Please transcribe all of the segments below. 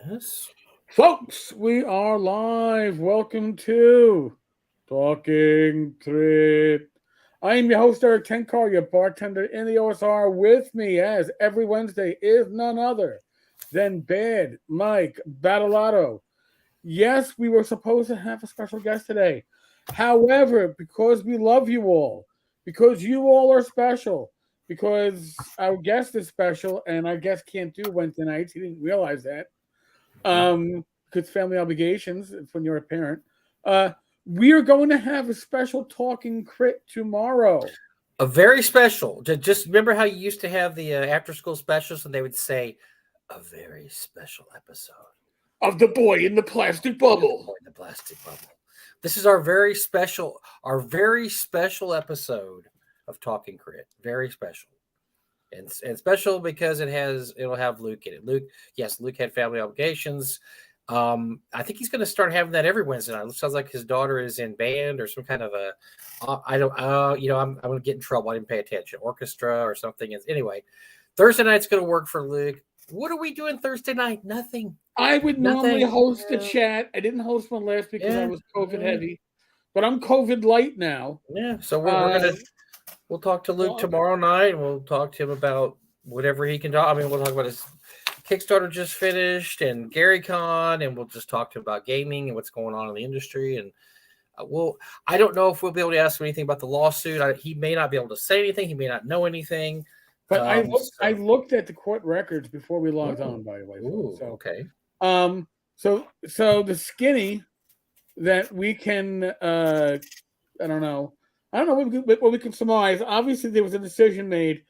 Yes. Folks, we are live. Welcome to Talking Thread. I am your host, Eric Tenkar, your bartender in the OSR. With me, as every Wednesday, is none other than Bad Mike Battalato. Yes, we were supposed to have a special guest today. However, because we love you all, because you all are special, because our guest is special, and our guest can't do Wednesday nights, he didn't realize that because family obligations when you're a parent. Uh, we are going to have a special talking crit tomorrow. A very special. Just remember how you used to have the after school specials and they would say, a very special episode. Of the boy in the plastic bubble. The plastic bubble. This is our very special episode of Talking Crit. Very special. And special because it'll have Luke in it. Luke had family obligations. I think he's going to start having that every Wednesday night. It sounds like his daughter is in band or some kind of a. I'm going to get in trouble. I didn't pay attention. Orchestra or something. Anyway, Thursday night's going to work for Luke. What are we doing Thursday night? Nothing. I would normally host the chat. I didn't host one last because I was COVID heavy, but I'm COVID light now. Yeah, so we'll talk to Luke tomorrow night, and we'll talk to him about whatever he can talk. I mean, we'll talk about his Kickstarter just finished and Gary Con, and we'll just talk to him about gaming and what's going on in the industry. And I don't know if we'll be able to ask him anything about the lawsuit. He may not be able to say anything. He may not know anything. But I looked at the court records before we logged on, by the way. Ooh, so, okay. So the skinny that we can, I don't know what we can surmise. Obviously, there was a decision made,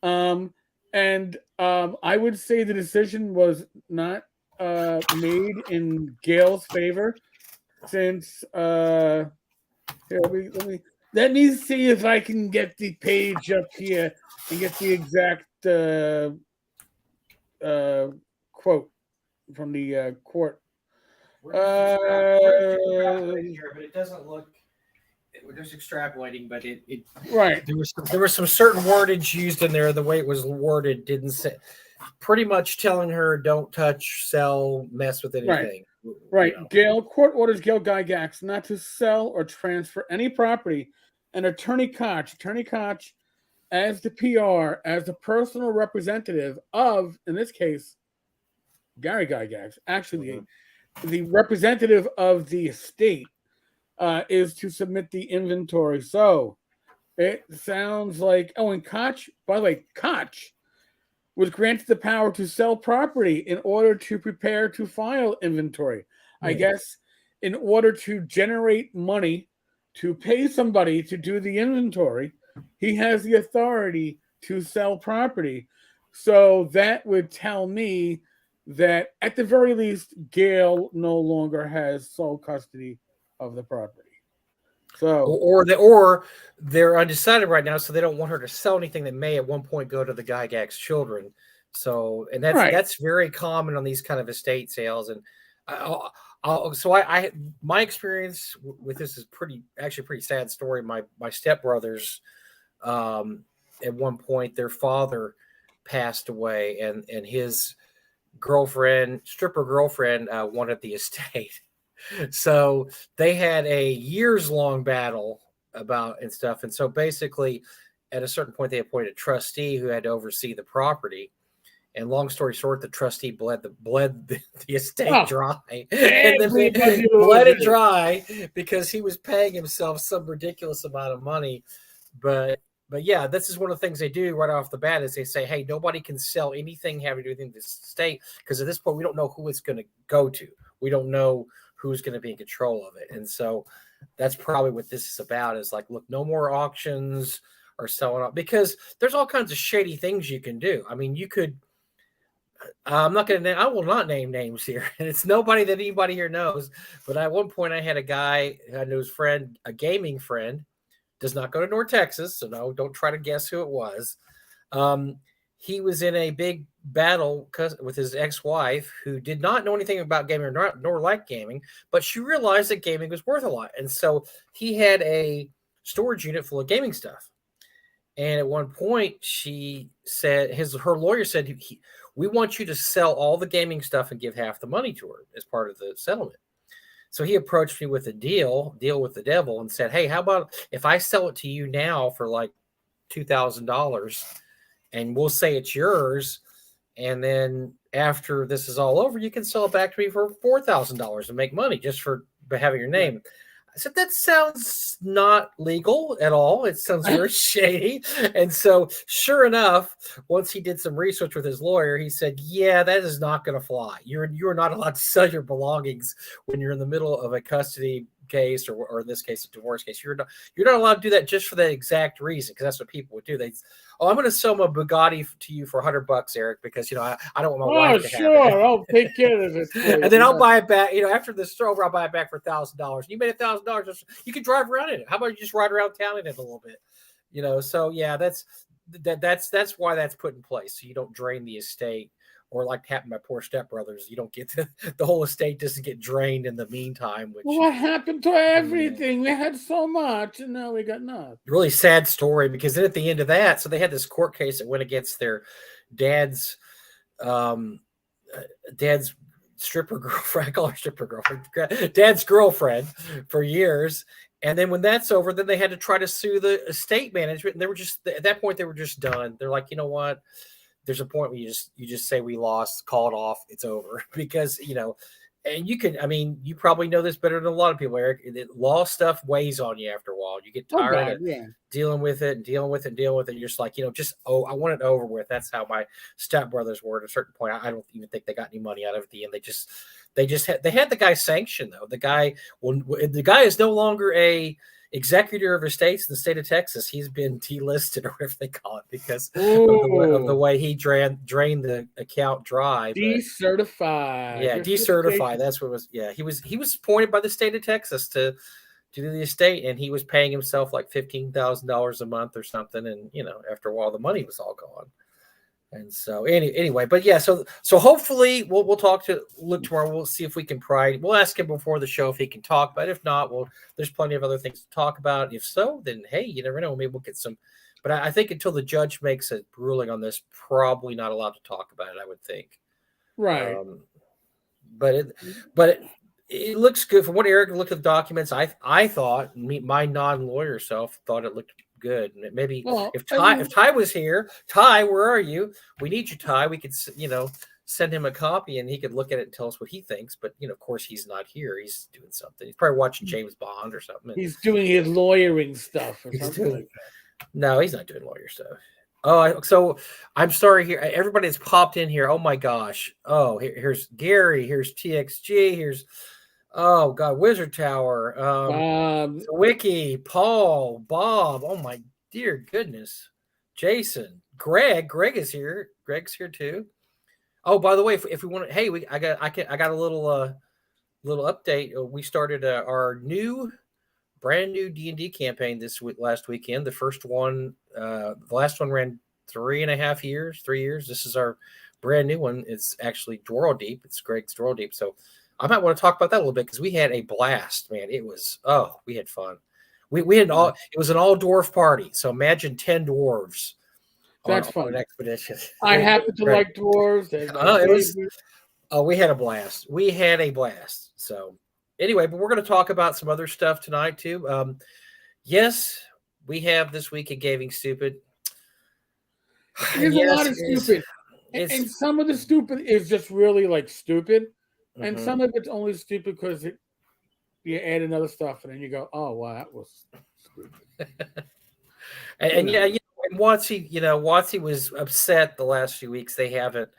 and I would say the decision was not made in Gail's favor, since let me see if I can get the page up here and get the exact quote from the court. But it doesn't look. We're just extrapolating, but it right. There was some certain wordage used in there. The way it was worded didn't say. Pretty much telling her don't touch, sell, mess with anything. Right. Gail court orders Gail Gygax not to sell or transfer any property, and Attorney Koch, as the PR, as the personal representative of, in this case, Gary Gygax, actually the representative of the estate, is to submit the inventory. So it sounds like, and Koch, by the way, Koch was granted the power to sell property in order to prepare to file inventory. I guess in order to generate money to pay somebody to do the inventory, he has the authority to sell property. So that would tell me that at the very least, Gail no longer has sole custody of the property. So, or they're undecided right now, so they don't want her to sell anything that may at one point go to the Gygax children. So, and that's very common on these kind of estate sales. And my experience with this is pretty sad story. My stepbrothers, at one point, their father passed away, and his stripper girlfriend, wanted the estate. So they had a years-long battle about and stuff. And so basically, at a certain point, they appointed a trustee who had to oversee the property. And long story short, the trustee bled the estate dry, and then bled it dry because he was paying himself some ridiculous amount of money. But yeah, this is one of the things they do right off the bat is they say, hey, nobody can sell anything having to do with this estate because at this point we don't know who it's going to go to. We don't know who's going to be in control of it. And so that's probably what this is about is like, look, no more auctions or selling off because there's all kinds of shady things you can do. I mean, you could, I will not name names here. And it's nobody that anybody here knows. But at one point I had a guy, I knew his friend, a gaming friend, does not go to North Texas. So no, don't try to guess who it was. He was in a big battle with his ex-wife who did not know anything about gaming nor like gaming, but she realized that gaming was worth a lot. And so he had a storage unit full of gaming stuff. And at one point she said, her lawyer said, we want you to sell all the gaming stuff and give half the money to her as part of the settlement. So he approached me with a deal with the devil, and said, hey, how about if I sell it to you now for like $2,000 and we'll say it's yours. And then after this is all over, you can sell it back to me for $4,000 and make money just for having your name. I said, that sounds not legal at all. It sounds very shady. And so sure enough, once he did some research with his lawyer, he said, yeah, that is not going to fly. You're not allowed to sell your belongings when you're in the middle of a custody case, or in this case, a divorce case. You're not allowed to do that just for that exact reason, because that's what people would do. I'm going to sell my Bugatti to you for $100, Eric, because I don't want my wife to have it. I'll take care of it. And then I'll buy it back. After this is over, I'll buy it back for $1,000. You made $1,000. You can drive around in it. How about you just ride around town in it a little bit? So yeah, that's why that's put in place, so you don't drain the estate. Or like happened to my poor stepbrothers, you don't get the whole estate doesn't get drained in the meantime. What happened to everything? We had so much, and now we got nothing. Really sad story, because then at the end of that, so they had this court case that went against their dad's stripper girlfriend. I call her stripper girlfriend. Dad's girlfriend for years. And then when that's over, then they had to try to sue the estate management. And they were just, at that point, they were just done. They're like, you know what? There's a point where you just say we lost, call it off, it's over. Because, and you probably know this better than a lot of people, Eric. Law stuff weighs on you after a while. You get tired of dealing with it and dealing with it. You're just like, I want it over with. That's how my stepbrothers were at a certain point. I don't even think they got any money out of it at the end. They had the guy sanctioned, though. The guy is no longer a executor of estates in the state of Texas. He's been delisted, or whatever they call it, because of the way he drained the account dry. Decertified. Yeah, decertified. That's what it was. Yeah, he was appointed by the state of Texas to do the estate, and he was paying himself like $15,000 a month or something. And after a while, the money was all gone. And so anyway, but yeah, so hopefully we'll talk to Luke tomorrow. We'll see if we can pry. We'll ask him before the show if he can talk, but if not, there's plenty of other things to talk about. If so, then hey, you never know. Maybe we'll get some. But I think until the judge makes a ruling on this, probably not allowed to talk about it, I would think. Right. But it looks good. From what Eric looked at the documents, I thought, my non-lawyer self thought it looked good. And maybe if Ty was here, Ty, where are you? We need you, Ty. We could send him a copy and he could look at it and tell us what he thinks. But of course, he's not here. He's doing something. He's probably watching James Bond or something. He's doing his lawyering stuff or something like that. No, he's not doing lawyer stuff. Oh, so I'm sorry here. Everybody that's popped in here. Oh my gosh. Oh, here's Gary. Here's TXG. Here's oh God, Wizard Tower. Wiki, Paul, Bob. Oh my dear goodness. Jason, Greg is here. Greg's here too. Oh, by the way, if we want to, hey, I got a little update. We started our brand new D&D campaign last weekend. The first one, the last one ran 3.5 years, 3 years. This is our brand new one. It's actually Dwarl Deep. It's Greg's Dwarl Deep. So I might want to talk about that a little bit, because we had a blast, man. It was, we had fun. We had it was an all dwarf party. So imagine 10 dwarves. That's fun. On an expedition. I happen to like dwarves. We had a blast. We had a blast. So anyway, but we're going to talk about some other stuff tonight too. Yes, we have this week of Gaming Stupid. There's a lot of stupid. And some of the stupid is just really like stupid. And some of it's only stupid because you add another stuff and then you go, oh, wow, that was stupid. and WotC was upset the last few weeks. They haven't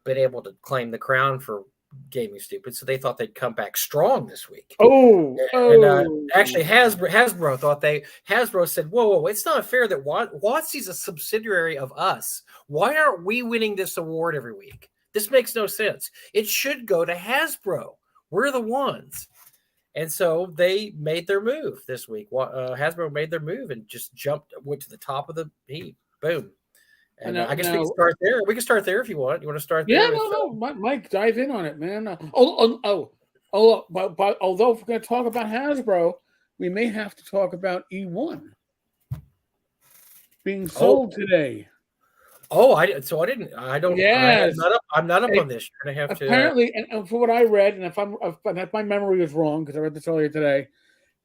been able to claim the crown for Gaming Stupid, so they thought they'd come back strong this week. Actually, Hasbro thought Hasbro said, whoa, it's not fair that WotC's a subsidiary of us. Why aren't we winning this award every week? This makes no sense. It should go to Hasbro. We're the ones. And so they made their move this week. Hasbro made their move and just went to the top of the heap. Boom. And I guess we can start there. We can start there if you want. You want to start there? Yeah, Mike, dive in on it, man. But although if we're going to talk about Hasbro, we may have to talk about E1 being sold today. Oh, I didn't. I don't. Yes. I'm not up on this. You're gonna have to. Apparently, and for what I read, and if my memory is wrong because I read this earlier today,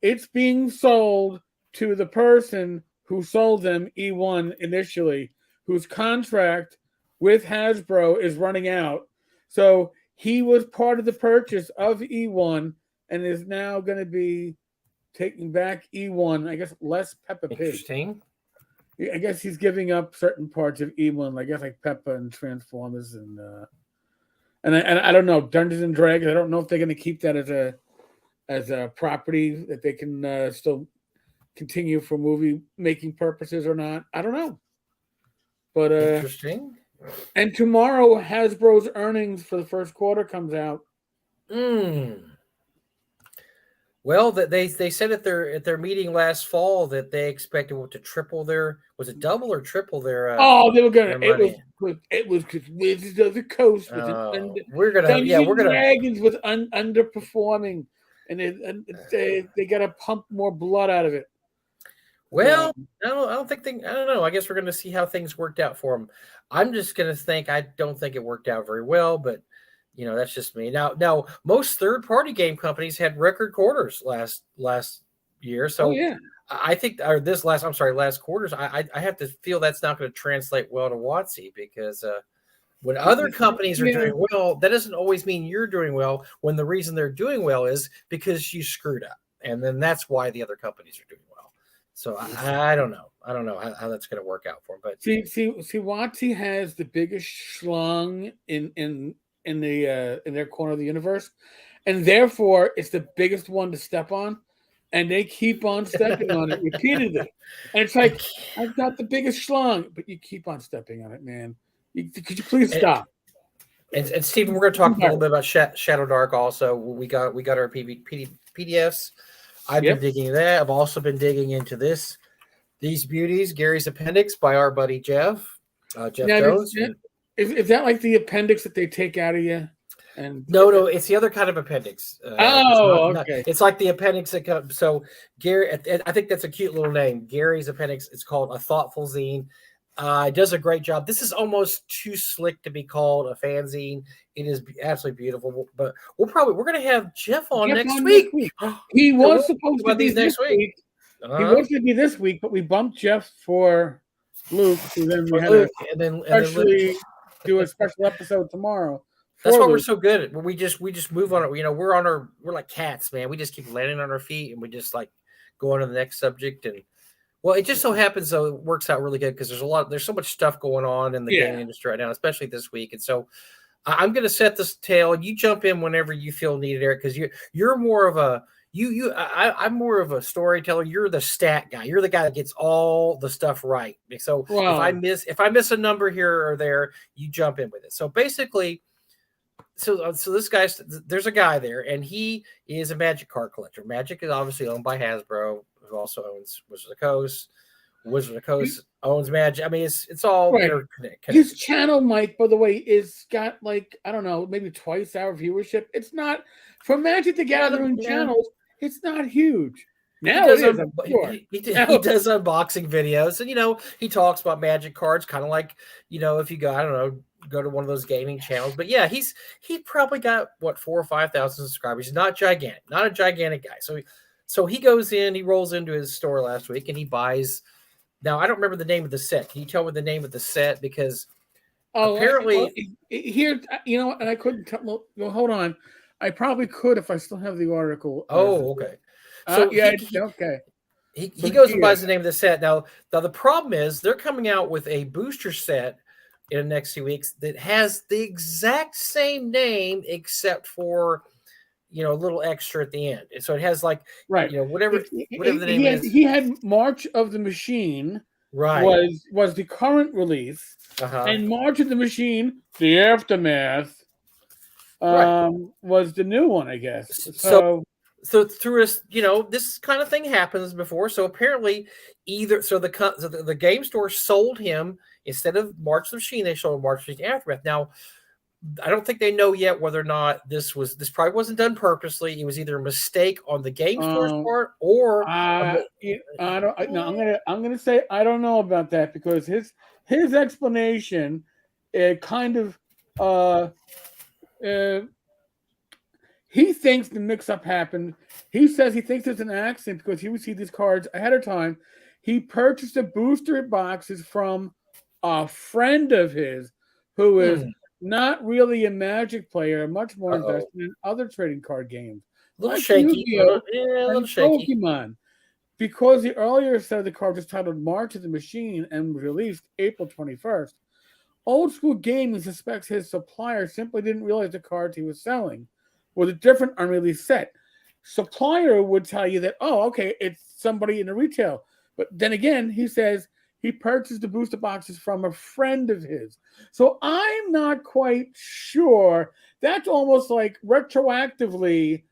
it's being sold to the person who sold them E1 initially, whose contract with Hasbro is running out. So he was part of the purchase of E1 and is now going to be taking back E1. I guess less Peppa Pig. Interesting. I guess he's giving up certain parts of E1, I guess like Peppa and Transformers and I don't know, Dungeons and Dragons. I don't know if they're going to keep that as a property that they can still continue for movie making purposes or not. I don't know. But interesting. And tomorrow Hasbro's earnings for the first quarter comes out. Well, that they said at their meeting last fall that they expected to triple their, was it double or triple their? They were gonna. It was because Wizards of the Coast was we're gonna Dragons was underperforming, and they got to pump more blood out of it. Well, I don't know. I guess we're going to see how things worked out for them. I'm just going to think I don't think it worked out very well, but that's just me. Now most third-party game companies had record quarters last year, so I think last quarters. I have to feel that's not going to translate well to WotC because when other companies are doing well, that doesn't always mean you're doing well. When the reason they're doing well is because you screwed up, and then that's why the other companies are doing well. So I don't know. I don't know how that's going to work out for them. But see, WotC has the biggest schlong in their corner of the universe, and therefore it's the biggest one to step on, and they keep on stepping on it repeatedly. And it's like, I've got the biggest schlong, but you keep on stepping on it, man. Could you please stop? And Stephen, we're going to talk a little bit about Shadow Dark. Also, we got our PDFs. I've been digging that. I've also been digging into these beauties, Gary's Appendix by our buddy Jeff. Jeff Jones. Is that like the appendix that they take out of you? And no, it's the other kind of appendix. Okay. It's like the appendix that comes. So Gary, I think that's a cute little name. Gary's Appendix. It's called A Thoughtful Zine. It does a great job. This is almost too slick to be called a fanzine. It is absolutely beautiful. But we're going to have Jeff on next week. He was supposed to be next week. He was going to be this week, but we bumped Jeff for Luke. So then we had to do a special episode tomorrow. That's why we're so good at. We just move on it. We're like cats, man. We just keep landing on our feet and we just like go on to the next subject. And well, it just so happens though it works out really good because there's so much stuff going on in the gaming industry right now, especially this week. And so I'm going to set this tail. You jump in whenever you feel needed, Eric, because you're more of a I'm more of a storyteller. You're the stat guy. You're the guy that gets all the stuff right. So if I miss a number here or there, you jump in with it. So basically, so this guy, there's a guy there, and he is a Magic card collector. Magic is obviously owned by Hasbro, who also owns Wizards of the Coast. Wizards of the Coast owns Magic. I mean, it's all interconnected. His channel, Mike, by the way, is got like, I don't know, maybe twice our viewership. It's not for Magic the Gathering channels. It's not huge. Now he does unboxing videos, and he talks about Magic cards, kind of like if you go to one of those gaming channels. But yeah, he probably got 4,000 or 5,000 subscribers. He's not a gigantic guy. So he goes in, he rolls into his store last week, and he buys. Now I don't remember the name of the set. Can you tell me the name of the set? Because apparently here, and I couldn't tell. Well, hold on. I probably could if I still have the article. Oh, okay. So okay. He goes and buys the name of the set. Now the problem is they're coming out with a booster set in the next few weeks that has the exact same name except for a little extra at the end. And so it has like whatever the name is. He had March of the Machine. Right. Was the current release, and March of the Machine, the Aftermath. Was the new one, I guess. So through this kind of thing happens before. So apparently, the game store sold him instead of March of the Machine, they sold March of the Aftermath. Now, I don't think they know yet whether or not this probably wasn't done purposely. It was either a mistake on the game store's part or I'm gonna say I don't know about that because his explanation, kind of, he thinks the mix-up happened. He says he thinks it's an accident because he received these cards ahead of time. He purchased the booster boxes from a friend of his who is not really a Magic player, much more invested in other trading card games. A little shaky. Yu-Gi-Oh! A little And shaky. Pokemon. Because the earlier set of the card was titled March of the Machine and was released April 21st, Old School Gaming suspects his supplier simply didn't realize the cards he was selling was a different unreleased set. Supplier would tell you that, oh, okay, it's somebody in the retail. But then again, he says he purchased the booster boxes from a friend of his. So I'm not quite sure. That's almost like retroactively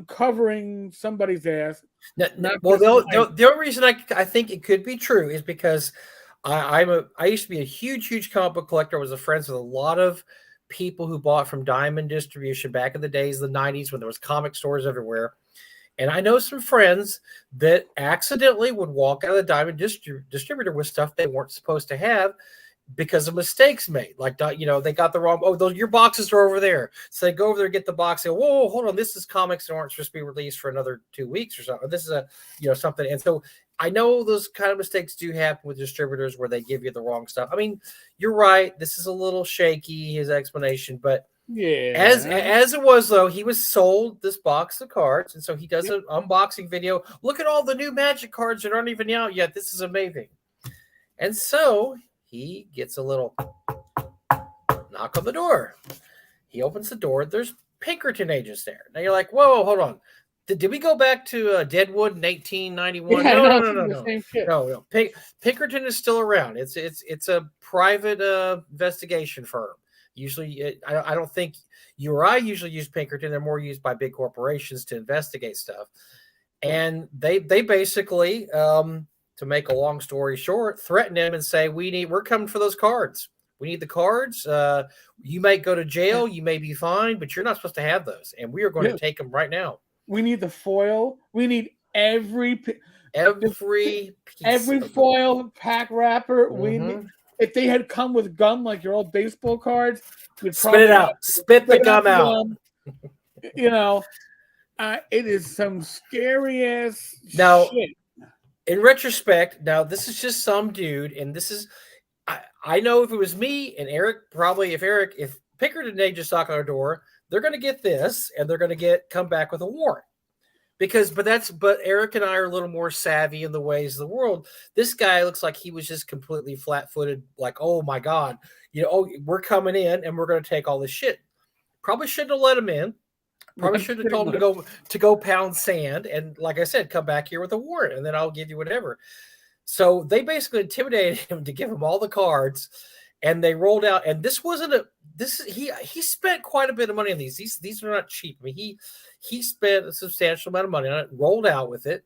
covering somebody's ass. Well, the only reason I think it could be true is because I used to be a huge comic book collector. I was friends with a lot of people who bought from Diamond Distribution back in the days of the 90s when there was comic stores everywhere. And I know some friends that accidentally would walk out of the Diamond distributor with stuff they weren't supposed to have because of mistakes made. Like, they got the wrong, your boxes are over there. So they go over there and get the box and go, whoa, hold on, this is comics that aren't supposed to be released for another 2 weeks or something. This is something. And so I know those kind of mistakes do happen with distributors where they give you the wrong stuff. I mean, you're right. This is a little shaky, his explanation, but yeah, as it was though, he was sold this box of cards, and so he does an unboxing video. Look at all the new Magic cards that aren't even out yet. This is amazing. And so he gets a little knock on the door. He opens the door. There's Pinkerton agents there. Now you're like, whoa, hold on. Did we go back to Deadwood in 1891? Yeah, No. Pinkerton is still around. It's a private investigation firm. Usually, I don't think you or I usually use Pinkerton. They're more used by big corporations to investigate stuff. And they basically, to make a long story short, threaten him and say, we're coming for those cards. We need the cards. You may go to jail. You may be fined, but you're not supposed to have those. And we are going to take them right now. We need the foil. We need every foil pack wrapper. Mm-hmm. We need, if they had come with gum like your old baseball cards, spit it out. Spit the gum out. It is some scary ass shit. In retrospect, now this is just some dude, and this is I know if it was me and Eric, probably if Pinkerton they just knock on our door, they're going to get this, and they're going to come back with a warrant. But Eric and I are a little more savvy in the ways of the world. This guy looks like he was just completely flat-footed, like, oh my God, we're coming in and we're going to take all this shit. Probably shouldn't have let him in. Probably should have told him to go pound sand, and like I said, come back here with a warrant, and then I'll give you whatever. So they basically intimidated him to give him all the cards. And they rolled out, and he spent quite a bit of money on these. These are not cheap. I mean, he spent a substantial amount of money on it, rolled out with it,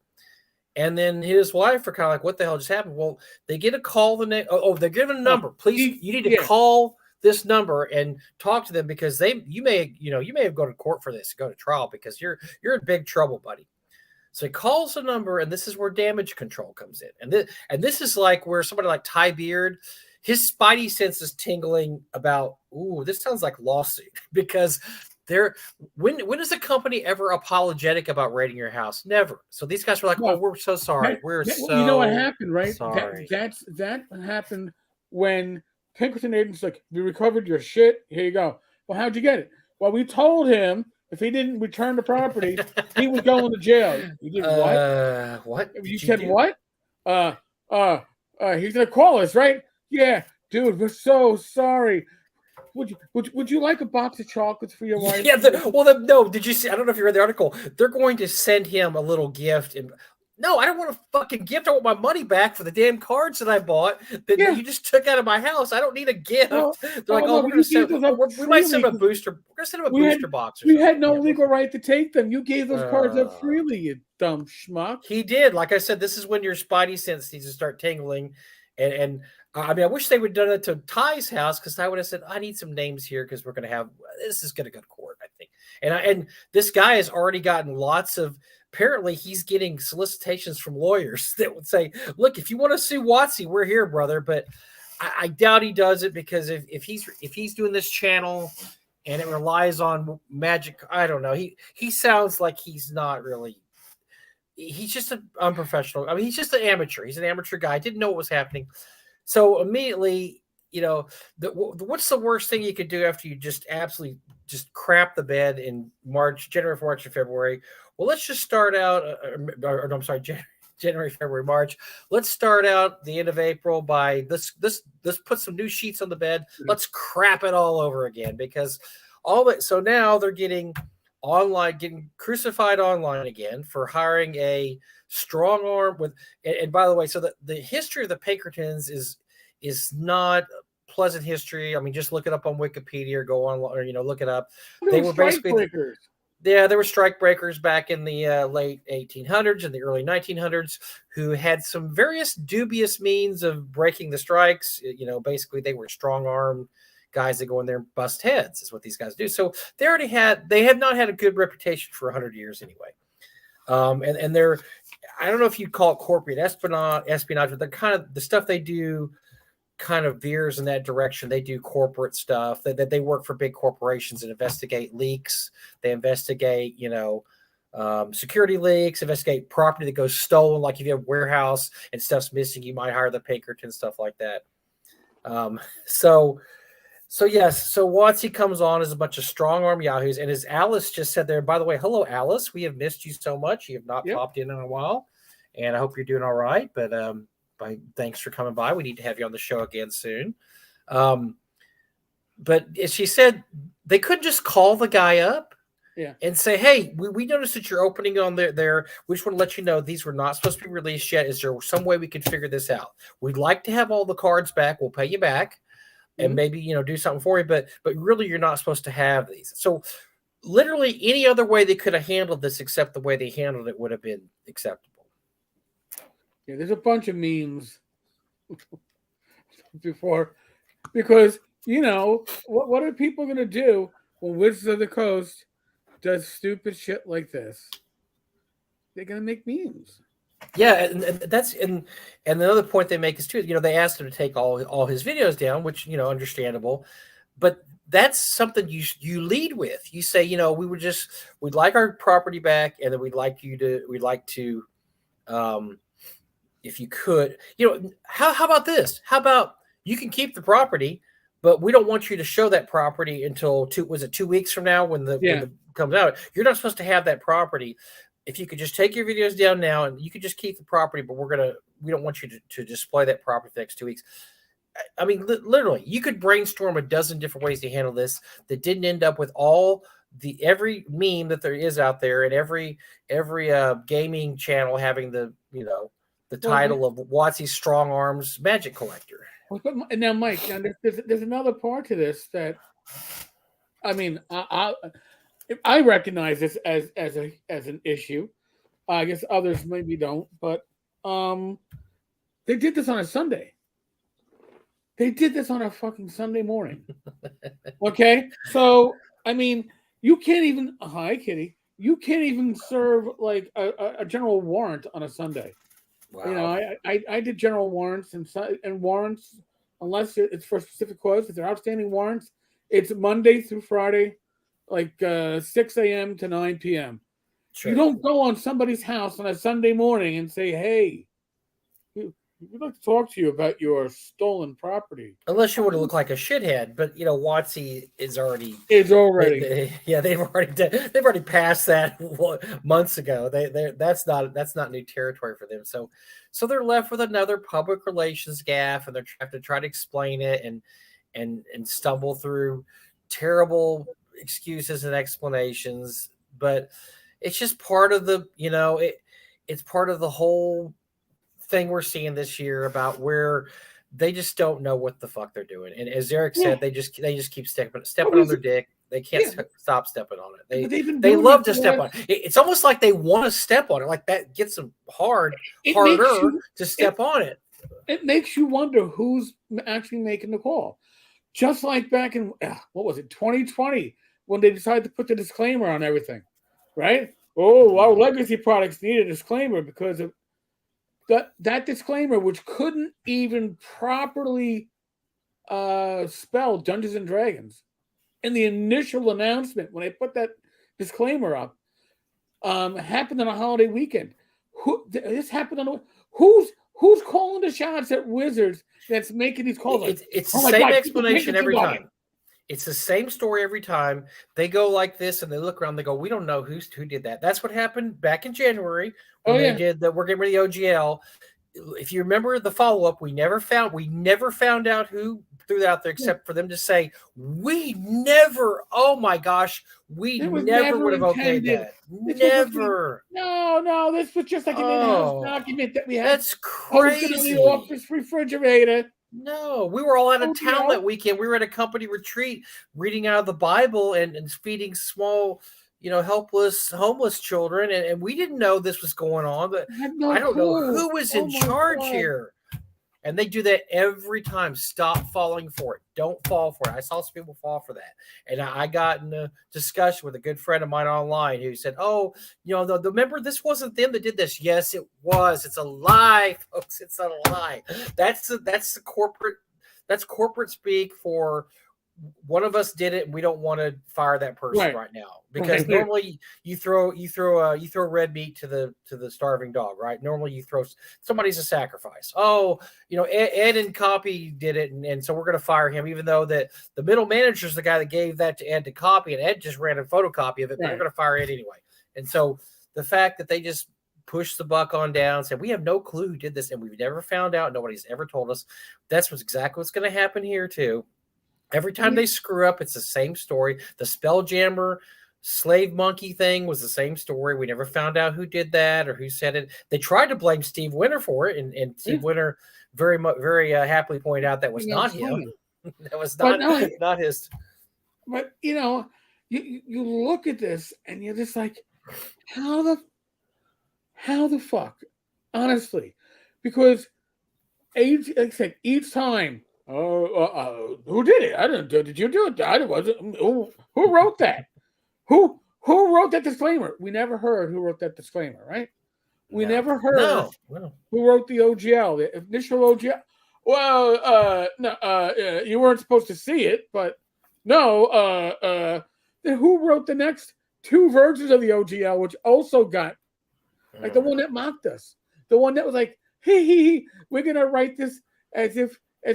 and then his wife are kind of like, "What the hell just happened?" Well, they get a call the next. They're given a number. Please, you need to call this number and talk to them because you may have gone to court for this, go to trial because you're in big trouble, buddy. So he calls the number, and this is where damage control comes in, and this is like where somebody like Ty Beard. His spidey sense is tingling about, this sounds like lawsuit because when is a company ever apologetic about raiding your house? Never. So these guys were like, we're so sorry. You know what happened, right? Sorry. That happened when Pinkerton agents like, we recovered your shit. Here you go. Well, how'd you get it? Well, we told him if he didn't return the property, he was going to jail. You did what? What? You said what? He's gonna call us, right? Yeah, dude, we're so sorry. Would you like a box of chocolates for your wife? Yeah. No. Did you see? I don't know if you read the article. They're going to send him a little gift. And no, I don't want a fucking gift. I want my money back for the damn cards that I bought that you just took out of my house. I don't need a gift. They're like, we're going to send. We might send him a booster. We're going to send him a booster box. We had no legal right to take them. You gave those cards up freely, you dumb schmuck. He did. Like I said, this is when your spidey sense needs to start tingling, and I mean, I wish they would have done it to Ty's house because I would have said, I need some names here because we're going to have this is going to go to court, I think. And this guy has already gotten lots of. Apparently, he's getting solicitations from lawyers that would say, "Look, if you want to sue WotC, we're here, brother." But I doubt he does it because if he's doing this channel and it relies on magic, I don't know. He sounds like he's not really. He's just an unprofessional. I mean, he's just an amateur. He's an amateur guy. Didn't know what was happening. So immediately, what's the worst thing you could do after you just absolutely just crap the bed in January, March, and February? Well, let's just start out, I'm sorry, January, February, March. Let's start out the end of April by let's put some new sheets on the bed. Let's crap it all over again because so now they're getting crucified online again for hiring a strong arm with. And by the way, so the history of the Pinkertons is not pleasant history. I mean, just look it up on Wikipedia or go on, or look it up. They were basically breakers. Yeah, there were strike breakers back in the late 1800s and the early 1900s who had some various dubious means of breaking the strikes. Basically they were strong-armed guys that go in there and bust heads is what these guys do. So they had not had a good reputation for 100 years anyway. And they're, I don't know if you'd call it corporate espionage, but they're kind of, the stuff they do kind of veers in that direction. They do corporate stuff that they work for big corporations and investigate leaks. They investigate, security leaks, investigate property that goes stolen. Like if you have a warehouse and stuff's missing, you might hire the Pinkertons, stuff like that. So yes, so WotC comes on as a bunch of strong arm yahoos, and as Alice just said there, by the way, hello Alice, we have missed you so much. You have not popped in a while, and I hope you're doing all right. But thanks for coming by. We need to have you on the show again soon. But as she said, they couldn't just call the guy up and say, hey, we noticed that you're opening on there. We just want to let you know these were not supposed to be released yet. Is there some way we could figure this out? We'd like to have all the cards back. We'll pay you back and maybe, do something for you. But really, you're not supposed to have these. So literally any other way they could have handled this except the way they handled it would have been acceptable. Yeah, there's a bunch of memes before because, what are people going to do when Wizards of the Coast does stupid shit like this? They're going to make memes. Yeah, and that's and the other point they make is too, they asked him to take all his videos down, which, understandable, but that's something you lead with. You say, we'd like our property back, and then we'd like to if you could, how about this? How about you can keep the property, but we don't want you to show that property until 2 weeks from now when when it comes out. You're not supposed to have that property. If you could just take your videos down now and you could just keep the property, but we don't want you to display that property for the next 2 weeks. I mean, literally, you could brainstorm a dozen different ways to handle this that didn't end up with every meme that there is out there and every gaming channel having the title of WotC Strong Arms Magic Collector. And now, Mike, there's another part to this that, I mean, I recognize this as an issue. I guess others maybe don't, but they did this on a Sunday. They did this on a fucking Sunday morning. Okay, so I mean, you can't even. Hi, Kitty. You can't even serve like a general warrant on a Sunday. Wow. I did general warrants and warrants, unless it's for a specific cause. If they're outstanding warrants, it's Monday through Friday, like 6 a.m. to 9 p.m. Sure. You don't go on somebody's house on a Sunday morning and say, hey, we'd like to talk to you about your stolen property. Unless you want to look like a shithead, but WotC is already. They've already passed that months ago. That's not new territory for them. So they're left with another public relations gaffe, and they have to try to explain it and stumble through terrible excuses and explanations. But it's just part of the it's part of the whole thing we're seeing this year about where they just don't know what the fuck they're doing. And as Eric said, they just keep stepping on their dick. They can't stop stepping on it. They love to step on it. It's almost like they want to step on it. Like that gets them harder to step on it. It makes you wonder who's actually making the call. Just like back in, 2020, when they decided to put the disclaimer on everything, right? Oh, our legacy products need a disclaimer because of that disclaimer, which couldn't even properly spell Dungeons and Dragons. In the initial announcement, when they put that disclaimer up, happened on a holiday weekend. This happened on who's calling the shots at Wizards that's making these calls? It's the same explanation every time. It's the same story every time. They go like this and they look around. They go, we don't know who did that. That's what happened back in January when they did that. We're getting rid of the OGL. If you remember the follow-up, we never found out who threw that out there except for them to say, we never, oh my gosh, we never would have okayed that. Never. No, this was just like an in-house document that we had. That's crazy. Posted on the office refrigerator. No, we were all out of town that weekend. We were at a company retreat reading out of the Bible and feeding small, helpless, homeless children. And we didn't know this was going on, but I don't know who was in charge here. And they do that every time. Stop falling for it. Don't fall for it. I saw some people fall for that. And I got in a discussion with a good friend of mine online who said, remember, this wasn't them that did this. Yes, it was. It's a lie, folks. It's a lie. That's the corporate speak for one of us did it and we don't want to fire that person right now. Because normally you throw red meat to the starving dog, right? Normally you throw somebody's a sacrifice. Ed and Copy did it, and so we're going to fire him, even though that the middle manager is the guy that gave that to Ed to copy, and Ed just ran a photocopy of it. But we're going to fire Ed anyway. And so the fact that they just pushed the buck on down, said we have no clue who did this, and we've never found out. Nobody's ever told us. That's exactly what's going to happen here too. Every time they screw up, it's the same story. The Spelljammer slave monkey thing was the same story. We never found out who did that or who said it. They tried to blame Steve Winter for it, and Steve Winter very happily pointed out that was not him. That was not his. But you look at this and you're just like, how the fuck, honestly, because each time. Who did it? I didn't. Did you do it? I wasn't. Who wrote that? Who wrote that disclaimer? We never heard who wrote that disclaimer, right? We never heard who wrote the OGL, the initial OGL. Well, no, you weren't supposed to see it, but no. Then who wrote the next two versions of the OGL, which also got like the one that mocked us, the one that was like, hey, we're gonna write this as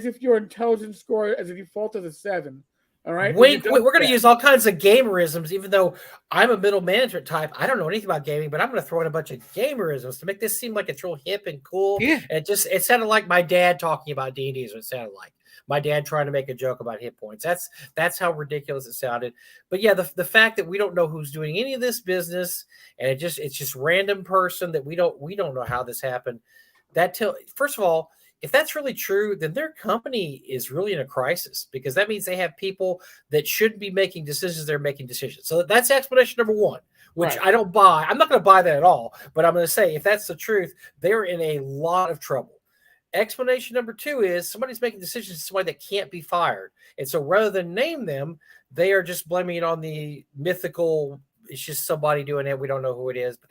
if your intelligence score as a default is a 7. All right. We're going to use all kinds of gamerisms, even though I'm a middle management type. I don't know anything about gaming, but I'm going to throw in a bunch of gamerisms to make this seem like it's real hip and cool. Yeah. It sounded like my dad talking about D&D is what it sounded like. My dad trying to make a joke about hit points. That's how ridiculous it sounded. But yeah, the fact that we don't know who's doing any of this business, and it's just random person that we don't know how this happened. First of all, if that's really true, then their company is really in a crisis, because that means they have people that shouldn't be making decisions. They're making decisions. So that's explanation number one, which I don't buy. I'm not going to buy that at all, but I'm going to say if that's the truth, they're in a lot of trouble. Explanation number two is somebody's making decisions to somebody that can't be fired. And so rather than name them, they are just blaming it on the mythical, it's just somebody doing it. We don't know who it is, but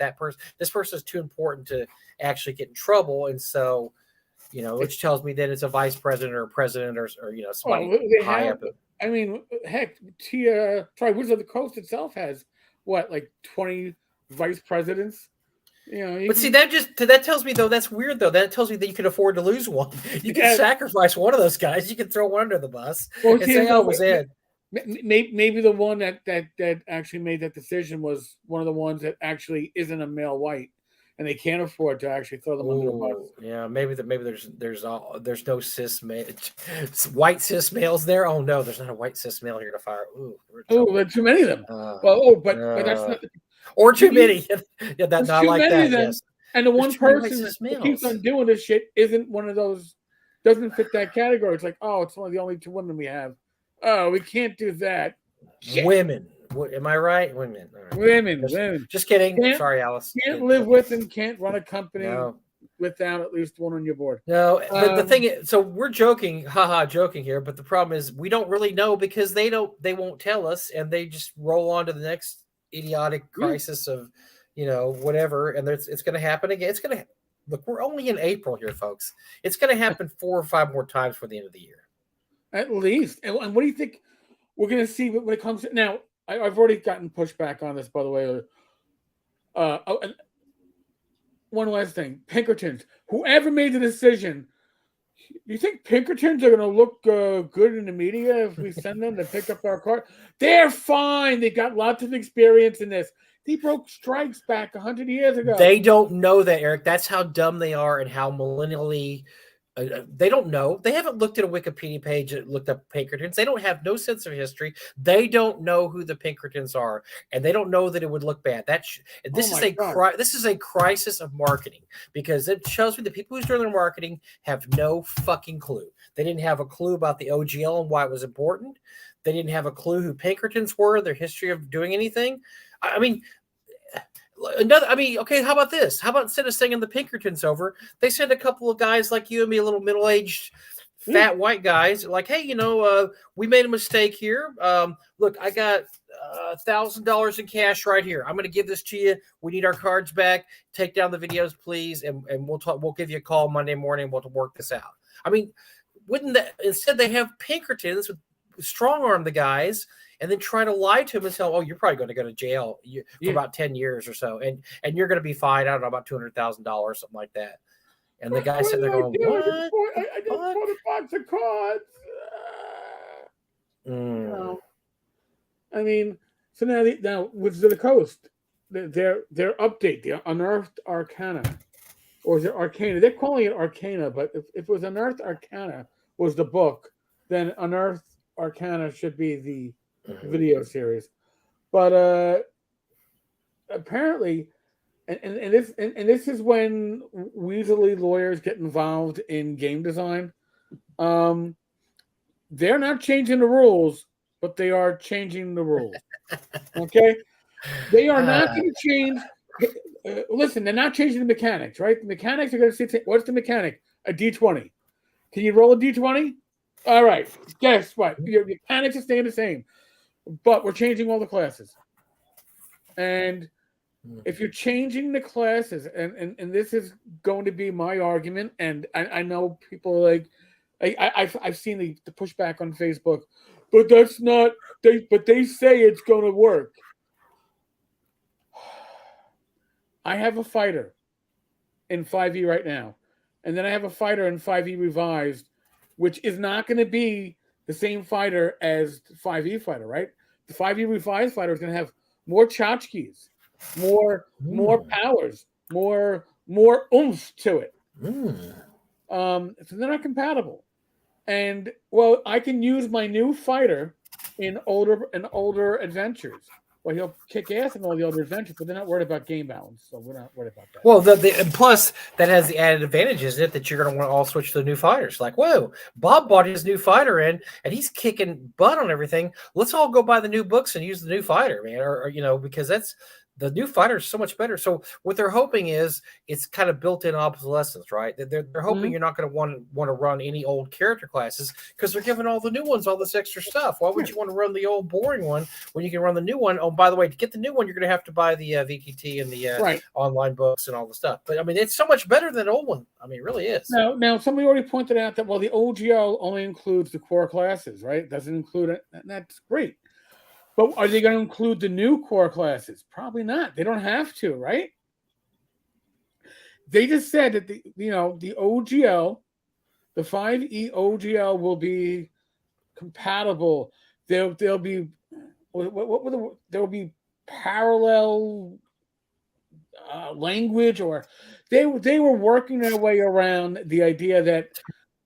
this person is too important to actually get in trouble. And so, which tells me that it's a vice president or a president or somebody high up. I mean, heck, Wizards of the Coast itself has like 20 vice presidents. But see, that tells me though, that's weird though. That tells me that you can afford to lose one. You can sacrifice one of those guys. You can throw one under the bus and say, "Oh, it was Ed." Maybe the one that actually made that decision was one of the ones that actually isn't a male white. And they can't afford to actually throw them under the bus. Yeah, maybe there's no white cis males there. Oh no, there's not a white cis male here to fire. There's too many of them. But that's not. Or too many. Yeah, that's not like that. Yes. And the one person that keeps on doing this shit isn't one of those. Doesn't fit that category. It's like, it's one of the only 2 women we have. Oh, we can't do that. Shit. Women. Am I right? Women. Right. Women. Just kidding. Sorry, Alice. Can't live with and can't run a company without at least one on your board. No, but the thing is, so we're joking here, but the problem is we don't really know because they won't tell us, and they just roll on to the next idiotic crisis of, whatever, and it's going to happen again. It's going to look. We're only in April here, folks. It's going to happen 4 or 5 more times for the end of the year. At least. And what do you think we're going to see when it comes to now? I've already gotten pushback on this, by the way. And one last thing, Pinkertons. Whoever made the decision, do you think Pinkertons are going to look good in the media if we send them to pick up our card? They're fine. They got lots of experience in this. They broke strikes back 100 years ago. They don't know that, Eric. That's how dumb they are and how millennially they don't know. They haven't looked at a Wikipedia page and looked up Pinkertons. They don't have no sense of history. They don't know who the Pinkertons are, and they don't know that it would look bad. This is a crisis of marketing, because it shows me the people who's doing their marketing have no fucking clue. They didn't have a clue about the OGL and why it was important. They didn't have a clue who Pinkertons were, their history of doing anything. I mean, okay, how about this? How about instead of sending the Pinkertons over, they send a couple of guys like you and me, a little middle-aged, fat white guys, like, hey, we made a mistake here. Look, I got $1,000 in cash right here. I'm going to give this to you. We need our cards back. Take down the videos, please, and we'll talk. We'll give you a call Monday morning. We'll work this out. I mean, wouldn't that instead they have Pinkertons strong arm the guys and then try to lie to him and tell, oh, you're probably going to go to jail for about 10 years or so. And you're going to be fined, I don't know, about $200,000, something like that. And the guy sitting there going, what? I just bought a box of cards. No. I mean, so now with the Coast, their update, the Unearthed Arcana, or is it Arcana? They're calling it Arcana, but if it was Unearthed Arcana was the book, then Unearthed Arcana should be the video series. But apparently, and this is when Weasley lawyers get involved in game design. They're not changing the rules, but they are changing the rules. Okay, they are not going to change. Listen, they're not changing the mechanics, right? The mechanics are going to say, what's the mechanic? A D20. Can you roll a D20? All right. Guess what? Your mechanics are staying the same, but we're changing all the classes. And if you're changing the classes, and this is going to be my argument, and I know people like I've seen the pushback on Facebook, but that's not but they say it's going to work. I have a fighter in 5e right now, and then I have a fighter in 5e revised, which is not going to be the same fighter as the 5e fighter, right? The 5e revised fighter is going to have more tchotchkes, more powers, more oomph to it. So they're not compatible. And well, I can use my new fighter in older adventures. Well, he'll kick ass in all the other adventures, but they're not worried about game balance, so we're not worried about that. Well, and plus that has the added advantage, isn't it, that you're going to want to all switch to the new fighters? Like, whoa, Bob bought his new fighter in, and he's kicking butt on everything. Let's all go buy the new books and use the new fighter, man, or because that's the new fighter is so much better. So what they're hoping is it's kind of built-in obsolescence, right? They're hoping you're not going to want to run any old character classes because they're giving all the new ones all this extra stuff. Why would you want to run the old boring one when you can run the new one? Oh, by the way, to get the new one, you're going to have to buy the VTT and the online books and all the stuff. But I mean, it's so much better than the old one. I mean, it really is. Now somebody already pointed out that the OGL only includes the core classes, right? It doesn't include it, and that's great. But are they going to include the new core classes? Probably not. They don't have to, right? They just said that the OGL, the 5e OGL will be compatible. There'll be there will be parallel language, or they were working their way around the idea that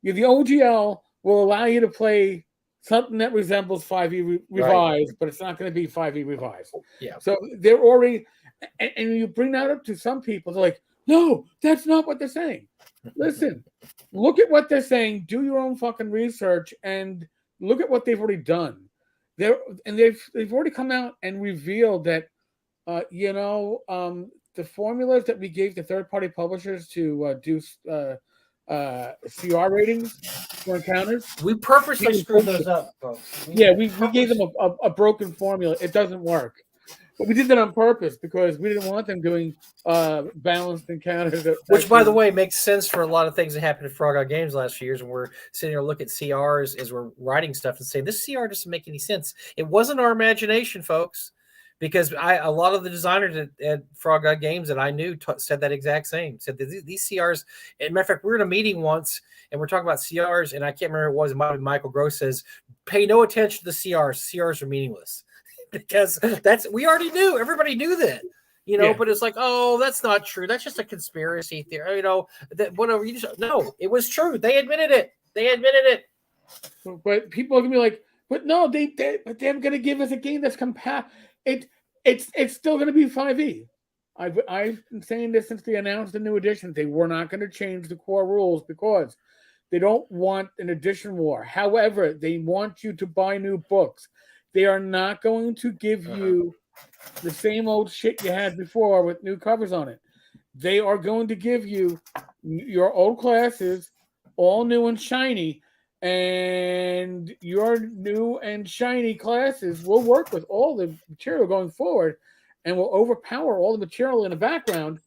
the OGL will allow you to play something that resembles 5e revised, but it's not going to be 5e revised. Yeah. So they're already, and you bring that up to some people, they're like, no, that's not what they're saying. Listen, look at what they're saying. Do your own fucking research and look at what they've already done. They've already come out and revealed that, the formulas that we gave to third-party publishers to do CR ratings for encounters. We purposely screwed those up, folks. We gave them a broken formula. It doesn't work. But we did that on purpose because we didn't want them doing balanced encounters. Which, by the way, makes sense for a lot of things that happened at Frog Out Games last few years. When we're sitting here looking at CRs as we're writing stuff and saying this CR doesn't make any sense. It wasn't our imagination, folks, because a lot of the designers at Frog Out Games that I knew said that exact same. Said that these CRs. As a matter of fact, we were in a meeting once and we're talking about CRs, and I can't remember what it was. It might be Michael Gross says, "Pay no attention to the CRs. CRs are meaningless." Because we already knew, everybody knew that, but it's like, oh, that's not true. That's just a conspiracy theory, that whatever no, it was true. They admitted it. But people are gonna be like, but no, they're gonna give us a game that's it's still gonna be 5e. I've been saying this since they announced the new edition. They were not going to change the core rules because they don't want an edition war. However, they want you to buy new books. They are not going to give you the same old shit you had before with new covers on it. They are going to give you your old classes, all new and shiny, and your new and shiny classes will work with all the material going forward and will overpower all the material in the background.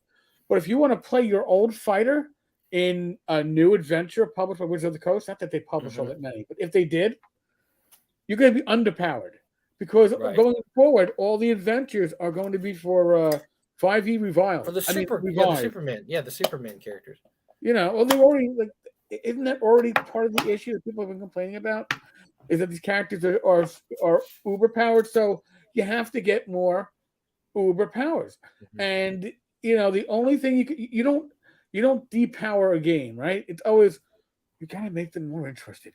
But if you want to play your old fighter in a new adventure published by Wizards of the Coast, not that they publish all that many, but if they did, you're going to be underpowered because going forward, all the adventures are going to be for 5e Reviled. For the Superman, the Superman characters. Well, they already isn't that already part of the issue that people have been complaining about? Is that these characters are uber powered, so you have to get more uber powers, and the only thing you don't depower a game, right? It's always you gotta make them more interested.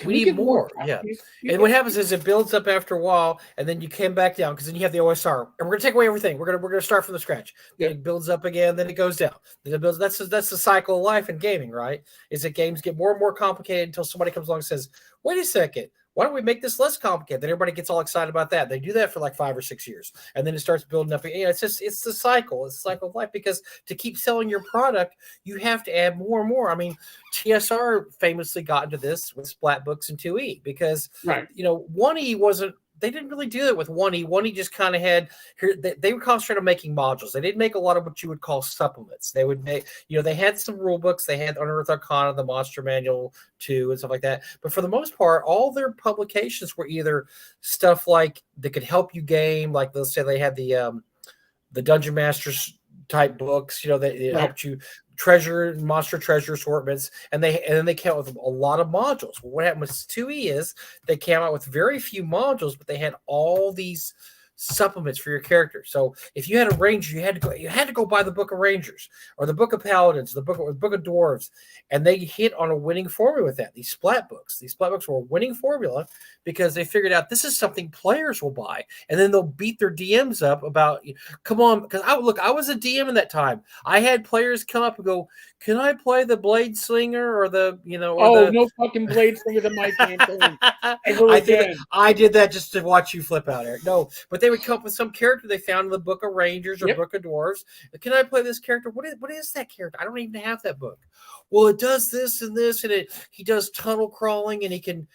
We need more. Yeah. And what happens is it builds up after a while, and then you came back down because then you have the OSR, and we're gonna take away everything. We're gonna start from the scratch. Then it builds up again, then it goes down. Then it builds. That's the cycle of life in gaming, right? Is that games get more and more complicated until somebody comes along and says, "Wait a second. Why don't we make this less complicated?" Then everybody gets all excited about that. They do that for like 5 or 6 years, and then it starts building up. It's the cycle. It's the cycle of life because to keep selling your product, you have to add more and more. I mean, TSR famously got into this with Splat Books and 2E because 1E wasn't. They didn't really do it with 1E. 1E just kind of had they were concentrated on making modules. They didn't make a lot of what you would call supplements. They would make, they had some rule books. They had Unearthed Arcana, the Monster Manual 2, and stuff like that. But for the most part, all their publications were either stuff like that could help you game. Like let's say they had the Dungeon Masters type books, that helped you monster treasure assortments, and then they came out with a lot of modules. Well, what happened with 2E is they came out with very few modules, but they had all these supplements for your character. So if you had a ranger, you had to go buy the Book of Rangers or the Book of Paladins, the Book of Dwarves, and they hit on a winning formula with that. These Splat Books were a winning formula because they figured out this is something players will buy, and then they'll beat their DMs up about, come on, because I was a DM in that time. I had players come up and go, "Can I play the Blade Slinger or the no fucking Blade Slinger in my campaign." I did that just to watch you flip out, Eric. No, but they would come up with some character they found in the Book of Rangers or Book of Dwarves. Can I play this character? What is that character? I don't even have that book. Well, it does this and this, and he does tunnel crawling, and he can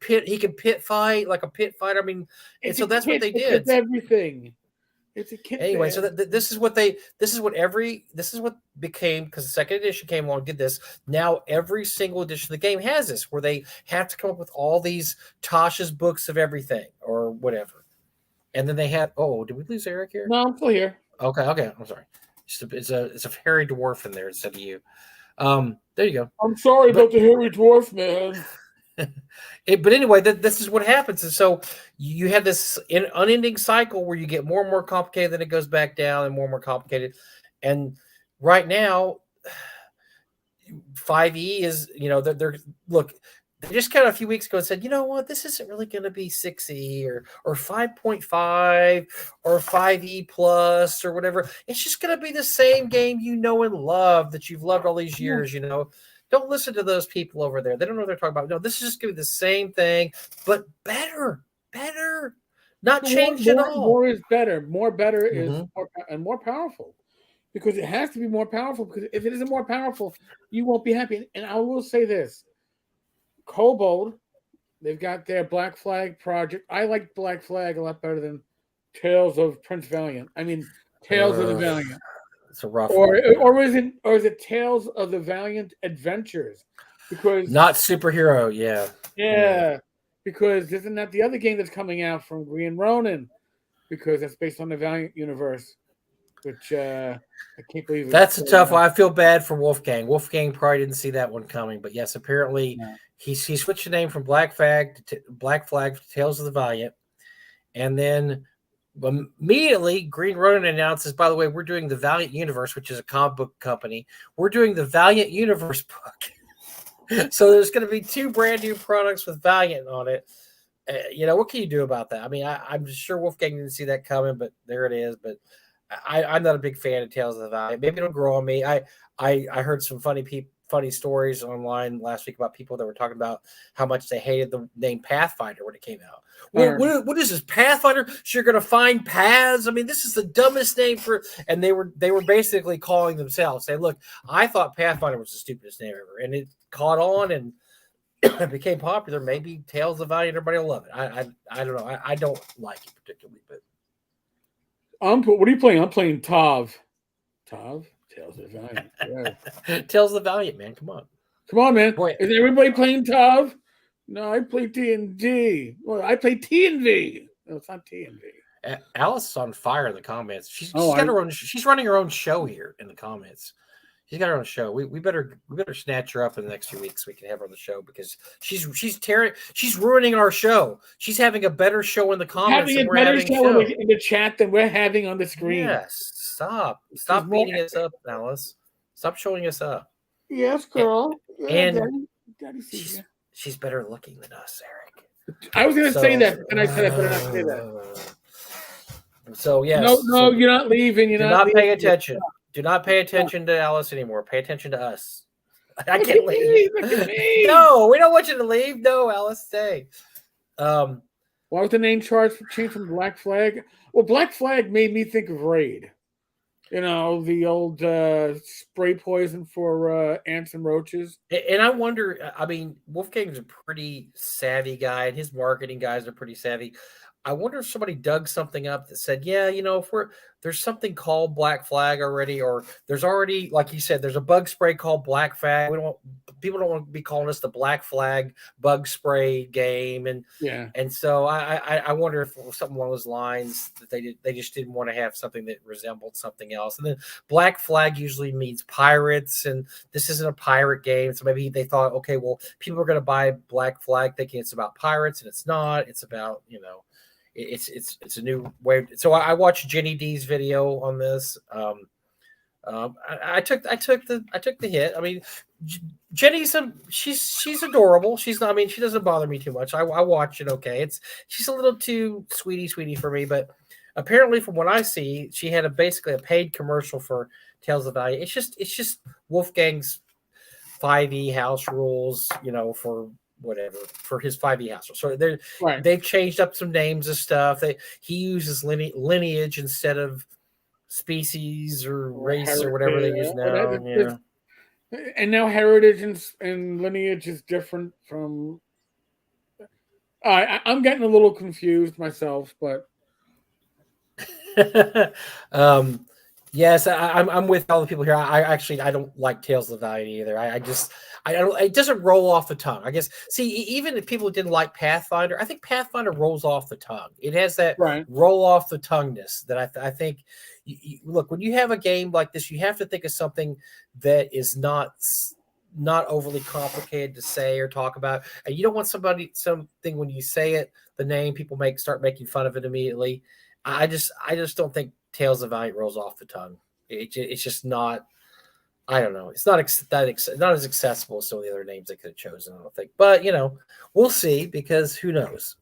pit fight like a pit fighter. I mean, and so that's what they did. It's everything. It's a kit. Anyway, so this is what became, because the second edition came along, did this. Now every single edition of the game has this, where they have to come up with all these Tasha's books of everything or whatever. And then they had. Oh, did we lose Eric here? No, I'm still here. Okay. I'm sorry. It's a hairy dwarf in there instead of you. There you go. I'm sorry about the hairy dwarf, man. But anyway, this is what happens. And so you have this unending cycle where you get more and more complicated, then it goes back down and more complicated. And right now, 5e is, they just kind of a few weeks ago and said, you know what, this isn't really going to be 6e or 5.5 or 5e plus or whatever. It's just going to be the same game and love that you've loved all these years, Don't listen to those people over there. They don't know what they're talking about. No, this is just going to be the same thing, but better. Not changed at all. More is better. More better is more powerful. Because it has to be more powerful. Because if it isn't more powerful, you won't be happy. And I will say this. Kobold, they've got their Black Flag project. I like Black Flag a lot better than Tales of Prince Valiant. I mean, Tales of the Valiant. It's a rough Or one. is it Tales of the Valiant Adventures? Because Not superhero, yeah, because isn't that the other game that's coming out from Green Ronin? Because that's based on the Valiant universe, which I can't believe. That's a tough one. I feel bad for Wolfgang. Wolfgang probably didn't see that one coming, but yes, apparently he switched the name from Black Flag to Tales of the Valiant, and then immediately Green Ronin announces, by the way, we're doing the Valiant Universe, which is a comic book company. We're doing the Valiant Universe book. So there's going to be 2 brand new products with Valiant on it. What can you do about that? I mean, I'm sure Wolfgang didn't see that coming, but there it is. But I'm not a big fan of Tales of the Valiant. Maybe it'll grow on me. I heard some funny stories online last week about people that were talking about how much they hated the name Pathfinder when it came out. Well, what is this, Pathfinder? So you're going to find paths? I mean, this is the dumbest name for. And they were basically calling themselves, saying, "Look, I thought Pathfinder was the stupidest name ever," and it caught on and it became popular. Maybe Tales of the Valiant, everybody will love it. I don't know. I don't like it particularly, but. What are you playing? I'm playing Tav. Tales of the Valiant. Yeah. Tales of the Valiant, man. Come on, man. Boy. Is everybody playing Tav? No, I play D&D. Well, I play T&V. No, it's not T&V. Alice is on fire in the comments. She's got her own. She's running her own show here in the comments. She's got her own show. We better snatch her up in the next few weeks so we can have her on the show because she's ruining our show. She's having a better show in the comments than we're having in the chat than we're having on the screen. Yes, stop beating us up, Alice. Stop showing us up. Yes, girl. Daddy sees you. She's better looking than us, Eric. I was going to say that, and I said I better not say that. So yes. No, you're not leaving. You're not paying attention. Do not pay attention to Alice anymore. Pay attention to us. I can't leave. No, we don't want you to leave. No, Alice, stay. Why was the name changed from Black Flag? Well, Black Flag made me think of Raid. The old spray poison for ants and roaches. And I wonder, I mean, Wolfgang's a pretty savvy guy, and his marketing guys are pretty savvy. I wonder if somebody dug something up that said, if there's something called Black Flag already, or there's already, like you said, there's a bug spray called Black Flag. People don't want to be calling us the Black Flag bug spray game, and so I wonder if something along those lines that they just didn't want to have something that resembled something else. And then Black Flag usually means pirates, and this isn't a pirate game, so maybe they thought, okay, well, people are going to buy Black Flag thinking it's about pirates, and it's not. It's about It's a new way. So I watched Jenny D's video on this. I took the hit. I mean, Jenny's she's adorable. She's not. I mean, she doesn't bother me too much. I watch it. Okay, she's a little too sweetie for me. But apparently, from what I see, she had basically a paid commercial for Tales of Valiant. It's just Wolfgang's 5e house rules. For whatever for his 5e house. So they've changed up some names of stuff. He uses lineage instead of species or race or whatever they use now. And now heritage and lineage is different from. I'm getting a little confused myself, but. Yes, I'm with all the people here. I don't like Tales of the Valiant either. I don't. It doesn't roll off the tongue. I guess. See, even if people didn't like Pathfinder, I think Pathfinder rolls off the tongue. It has that roll off the tongueness that I think. Look, when you have a game like this, you have to think of something that is not overly complicated to say or talk about, and you don't want something when you say it, the name people start making fun of it immediately. I just don't think Tales of Valiant rolls off the tongue. It's just not. I don't know. It's not not as accessible as some of the other names they could have chosen. I don't think, but we'll see because who knows?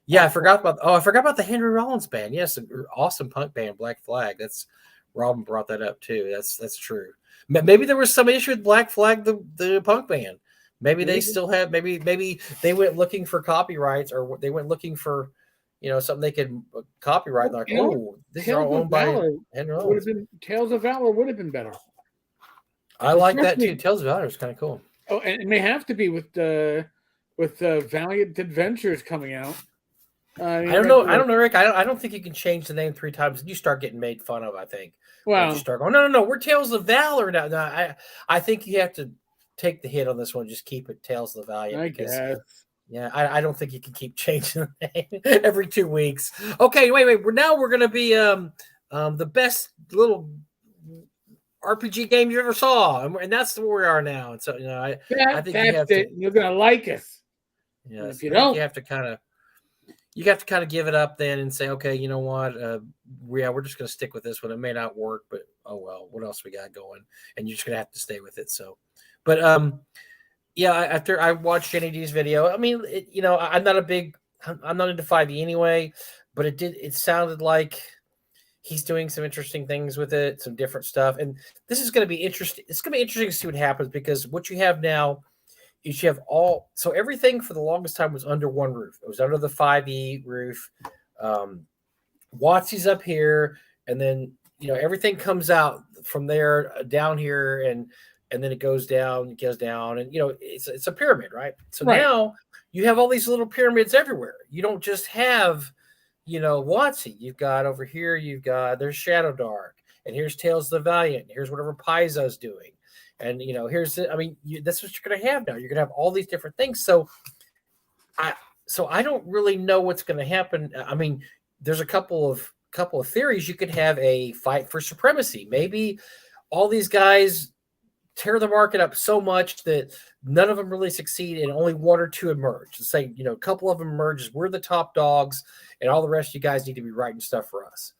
Yeah, I forgot about the Henry Rollins band. Yes, an awesome punk band, Black Flag. That's Robin brought that up too. That's true. Maybe there was some issue with Black Flag, the punk band. Maybe they still have. Maybe they went looking for copyrights, or they went looking for. Something they could copyright. Like, this is all owned by Henry Rollins. Tales of Valor would have been better. I like that too. Tales of Valor is kind of cool. Oh, and it may have to be with Valiant Adventures coming out. I mean, I don't know. I don't know, Rick. I don't think you can change the name 3 times and you start getting made fun of. I think. Once you start going, no, we're Tales of Valor now. No, I think you have to take the hit on this one. Just keep it Tales of the Valiant. I guess. Yeah, I don't think you can keep changing the name every 2 weeks. Okay, wait. We're going to be the best little RPG game you ever saw, and that's where we are now. And so I think that's you have it. You're gonna like us. Yeah, if you don't, you have to kind of give it up then and say, okay, you know what? We're just going to stick with this one. It may not work, but oh well. What else we got going? And you're just going to have to stay with it. So, but yeah. After I watched Jenny D's video, I mean, I'm not into 5e anyway, but it sounded like he's doing some interesting things with it, some different stuff, and this is going to be interesting. It's going to be interesting to see what happens because what you have now. You should have so everything for the longest time was under one roof. It was under the 5e roof. WotC's up here, and then everything comes out from there down here, and then it goes down, and it's a pyramid, right? So now you have all these little pyramids everywhere. You don't just have WotC. You've got over here. There's Shadow Dark, and here's Tales of the Valiant. Here's whatever Paizo's doing. And here's that's what you're going to have now. You're going to have all these different things. So I don't really know what's going to happen. I mean, there's a couple of theories. You could have a fight for supremacy. Maybe all these guys tear the market up so much that none of them really succeed, and only 1 or 2 emerge. Let's say a couple of them emerge as we're the top dogs, and all the rest of you guys need to be writing stuff for us.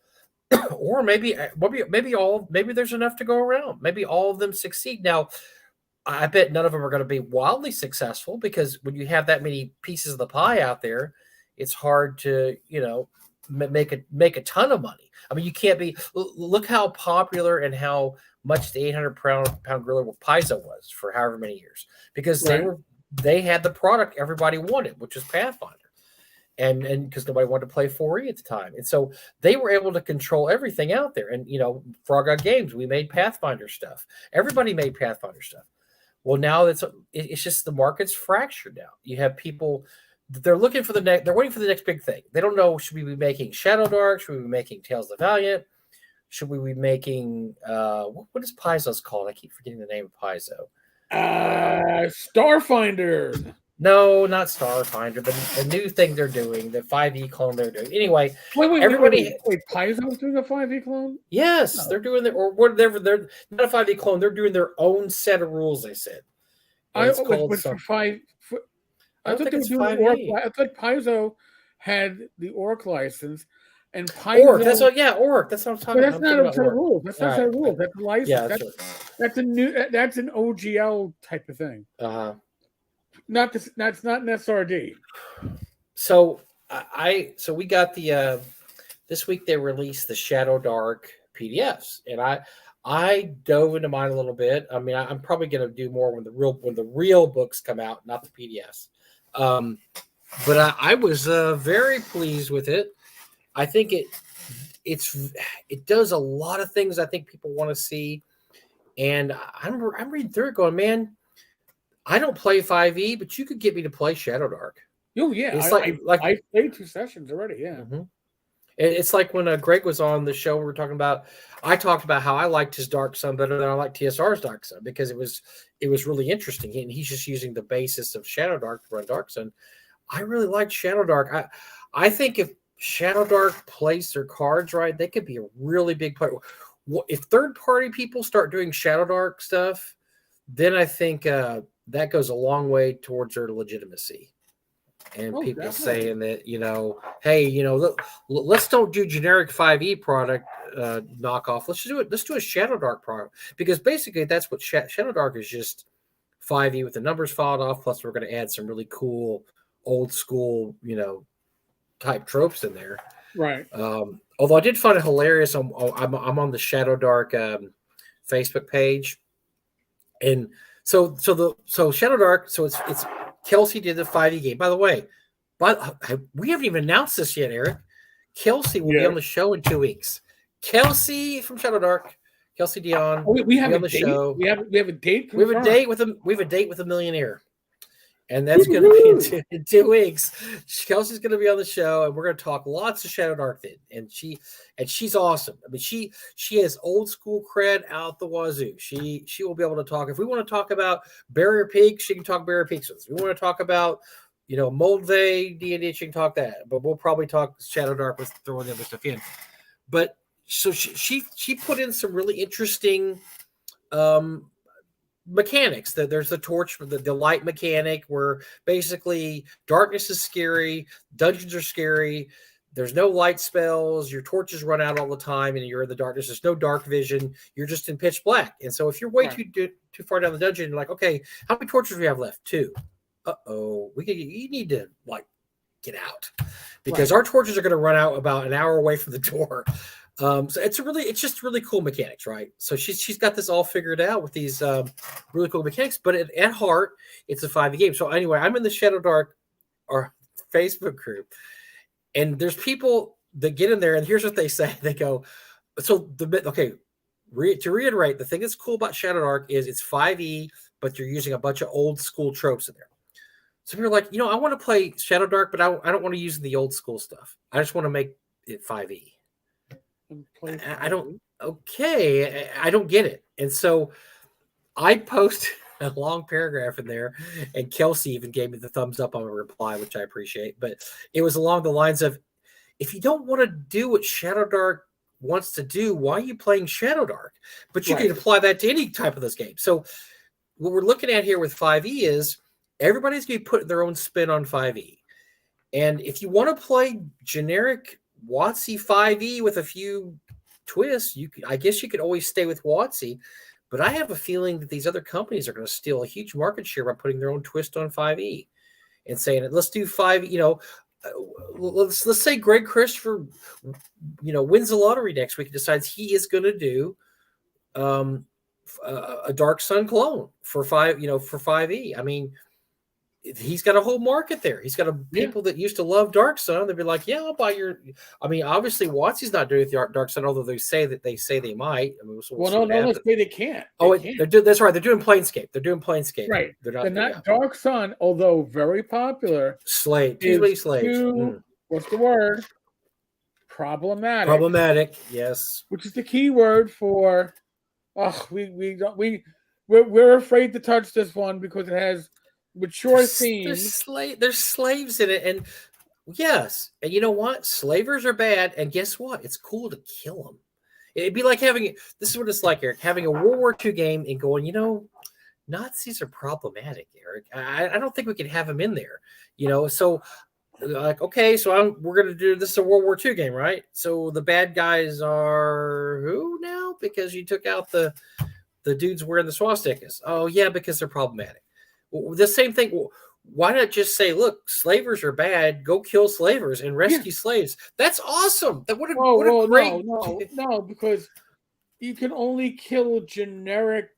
Or maybe there's enough to go around. Maybe all of them succeed. Now, I bet none of them are going to be wildly successful because when you have that many pieces of the pie out there, it's hard to make a ton of money. I mean, you can't be. Look how popular and how much the 800-pound gorilla with Paizo was for however many years because they had the product everybody wanted, which was Pathfinder. And because nobody wanted to play 4E at the time. And so they were able to control everything out there. And, Frog Out Games, we made Pathfinder stuff. Everybody made Pathfinder stuff. Well, now it's just the market's fractured now. You have people, they're looking for they're waiting for the next big thing. They don't know, should we be making Shadow Dark? Should we be making Tales of the Valiant? Should we be making, what is Paizo's called? I keep forgetting the name of Paizo. Starfinder. No, not Starfinder, but the new thing they're doing, the 5e clone they're doing. Anyway, wait, Paizo's doing a 5e clone? Yes, they're doing or whatever. They're not a 5e clone. They're doing their own set of rules. They said. I thought they were doing Orc. I thought Paizo had the Orc license, and Paizo. Orc. Orc. That's what I'm talking about. That's not a set of rules. That's not a set of rules. That's a license. Yeah, that's a new. That's an OGL type of thing. Not this. That's not an SRD. So we got the this week they released the Shadow Dark PDFs, and I dove into mine a little bit. I mean, I'm probably going to do more when the real books come out, not the PDFs. But I was very pleased with it. I think it does a lot of things I think people want to see, and I'm reading through it going, man. I don't play 5e, but you could get me to play Shadow Dark. Oh yeah, it's I played 2 sessions already. Yeah, it's like when Greg was on the show. We were talking about. I talked about how I liked his Dark Sun better than I liked TSR's Dark Sun because it was really interesting, and he's just using the basis of Shadow Dark to run Dark Sun. I really liked Shadow Dark. I think if Shadow Dark plays their cards right, they could be a really big player. If third-party people start doing Shadow Dark stuff, then I think. That goes a long way towards their legitimacy. And people definitely. Saying that, hey, let's don't do generic 5e product knockoff. Let's do a Shadow Dark product. Because basically that's what Shadow Dark is, just 5e with the numbers filed off. Plus we're going to add some really cool old school, type tropes in there. Right. Although I did find it hilarious. I'm on the Shadow Dark Facebook page. And So Shadow Dark. So it's Kelsey did the 5e game. By the way, we haven't even announced this yet, Eric. Kelsey will be on the show in 2 weeks. Kelsey from Shadow Dark, Kelsey Dion. We have on the show. We have a date. We have a date with a millionaire. And that's going to be in 2 weeks. Kelsey's going to be on the show, and we're going to talk lots of Shadow Dark then. And she's awesome. I mean, she has old school cred out the wazoo. She will be able to talk. If we want to talk about Barrier Peaks, she can talk Barrier Peaks with us. If we want to talk about Moldvay D&D, she can talk that. But we'll probably talk Shadow Dark with throwing the other stuff in. But so she put in some really interesting mechanics. That there's the torch, the light mechanic, where basically darkness is scary, dungeons are scary, there's no light spells, your torches run out all the time, and you're in the darkness. There's no dark vision, you're just in pitch black. And so if you're way too far down the dungeon, you're like, okay, how many torches do we have left? 2. You need to get out, because our torches are going to run out about an hour away from the door. So it's just really cool mechanics, right? So she's got this all figured out with these really cool mechanics, but at heart, it's a 5e game. So anyway, I'm in the Shadow Dark our Facebook group, and there's people that get in there, and here's what they say. They go, to reiterate, the thing that's cool about Shadow Dark is it's 5e, but you're using a bunch of old school tropes in there. So you're like, I want to play Shadow Dark, but I don't want to use the old school stuff. I just want to make it 5e. I don't get it. And so I posted a long paragraph in there, and Kelsey even gave me the thumbs up on a reply, which I appreciate. But it was along the lines of, if you don't want to do what Shadow Dark wants to do, why are you playing Shadow Dark? But you can apply that to any type of this game. So what we're looking at here with 5e is everybody's going to be putting their own spin on 5e. And if you want to play generic WotC 5e with a few twists, I guess you could always stay with WotC, but I have a feeling that these other companies are going to steal a huge market share by putting their own twist on 5e and saying, let's do 5. Let's say Greg Christopher wins the lottery next week and decides he is going to do a Dark Sun clone for 5e. I mean, he's got a whole market there. He's got people that used to love Dark Sun. They'd be like, yeah, I'll buy your. I mean, obviously, WotC's not doing the Dark Sun, although they say they might. I mean, let's say they can't. That's right. They're doing Planescape. Right. They're not Dark Sun, although very popular. Too many slaves. What's the word? Problematic. Problematic. Yes. Which is the key word for. We're afraid to touch this one because it has mature themes. There's slaves in it, and yes, and you know what? Slavers are bad, and guess what? It's cool to kill them. It'd be like this is what it's like, Eric, having a World War II game and going, Nazis are problematic, Eric. I don't think we can have them in there, So, like, okay, so we're gonna do this is a World War II game, right? So the bad guys are who now? Because you took out the dudes wearing the swastikas. Oh yeah, because they're problematic. The same thing. Why not just say, look, slavers are bad. Go kill slavers and rescue slaves. That's awesome. What a great. No, because you can only kill generic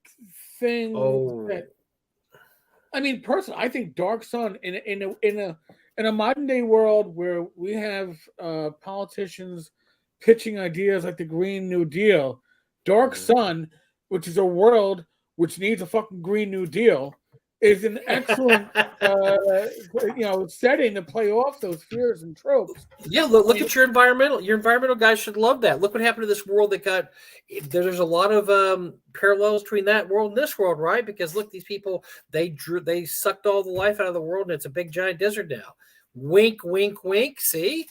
things. I mean, personally, I think Dark Sun in a modern day world where we have politicians pitching ideas like the Green New Deal, Dark Sun, which is a world which needs a fucking Green New Deal, is an excellent setting to play off those fears and tropes. Yeah, look at your environmental. Your environmental guys should love that. Look what happened to this world there's a lot of parallels between that world and this world, right? Because look, these people, they sucked all the life out of the world, and it's a big giant desert now. Wink, wink, wink. See?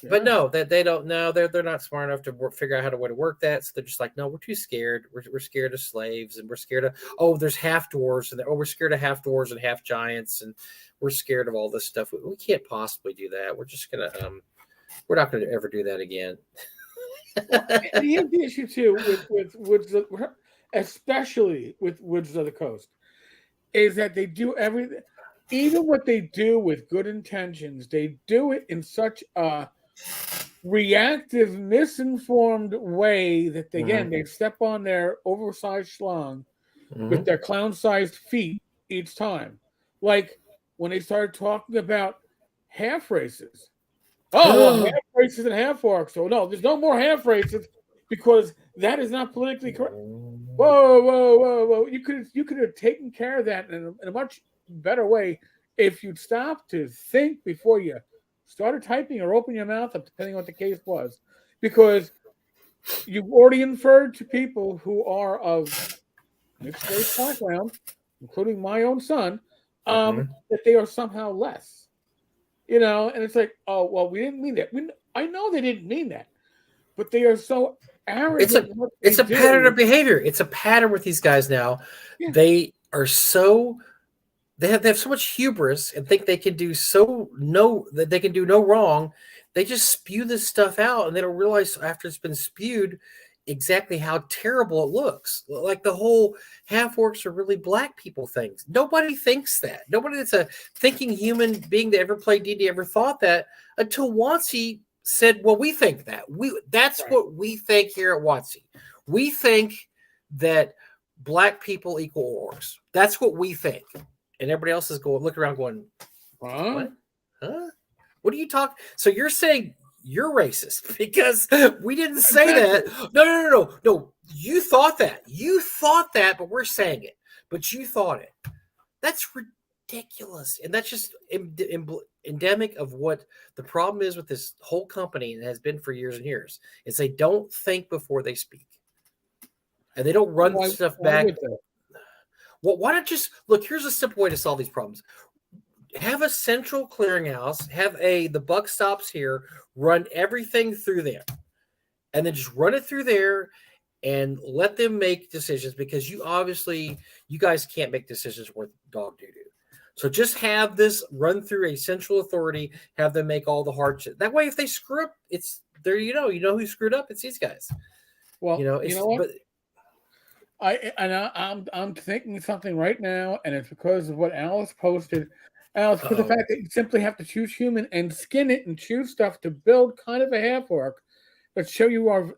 Yeah. But no, that they don't know. They're not smart enough to figure out how to work that. So they're just like, no, we're too scared. We're scared of slaves, and we're scared of there's half dwarves, and we're scared of half dwarves and half giants, and we're scared of all this stuff. We can't possibly do that. We're just gonna we're not gonna ever do that again. And here's the issue too with Woods, especially with Woods of the Coast, is that they do everything. Even what they do with good intentions, they do it in such a reactive, misinformed way that they step on their oversized schlong with their clown-sized feet each time. Like when they started talking about half races. Half races and half orcs. So no, there's no more half races because that is not politically correct. Whoa! You could have taken care of that in a much better way if you'd stop to think before you started typing or open your mouth up, depending on what the case was, because you've already inferred to people who are of mixed race background, including my own son, that they are somehow less. And it's like, oh, well, we didn't mean that. I know they didn't mean that, but they are so arrogant. It's a pattern of behavior. It's a pattern with these guys now. Yeah. They are so they have so much hubris and think they can do no wrong. They just spew this stuff out, and they don't realize after it's been spewed exactly how terrible it looks. Like the whole half orcs are really black people things. Nobody thinks that. Nobody that's a thinking human being that ever played D&D ever thought that until WotC said, well, we think that. That's right. What we think here at WotC. We think that black people equal orcs. That's what we think. And everybody else is looking around going, what? Huh? What are you talking? So you're saying you're racist because we didn't say that. No. You thought that, but we're saying it. But you thought it. That's ridiculous. And that's just endemic of what the problem is with this whole company and has been for years and years. Is they don't think before they speak. And they don't run stuff back. Well, why not just look? Here's a simple way to solve these problems. Have a central clearinghouse, have the buck stops here, run everything through there, and then just run it through there and let them make decisions, because you guys can't make decisions worth dog doo-doo. So just have this run through a central authority, have them make all the hard shit. That way, if they screw up, it's there. You know who screwed up. It's these guys. Well, you know what? I'm thinking something right now, and it's because of what Alice posted. Alice, because the fact that you simply have to choose human and skin it and choose stuff to build kind of a half orc that show you are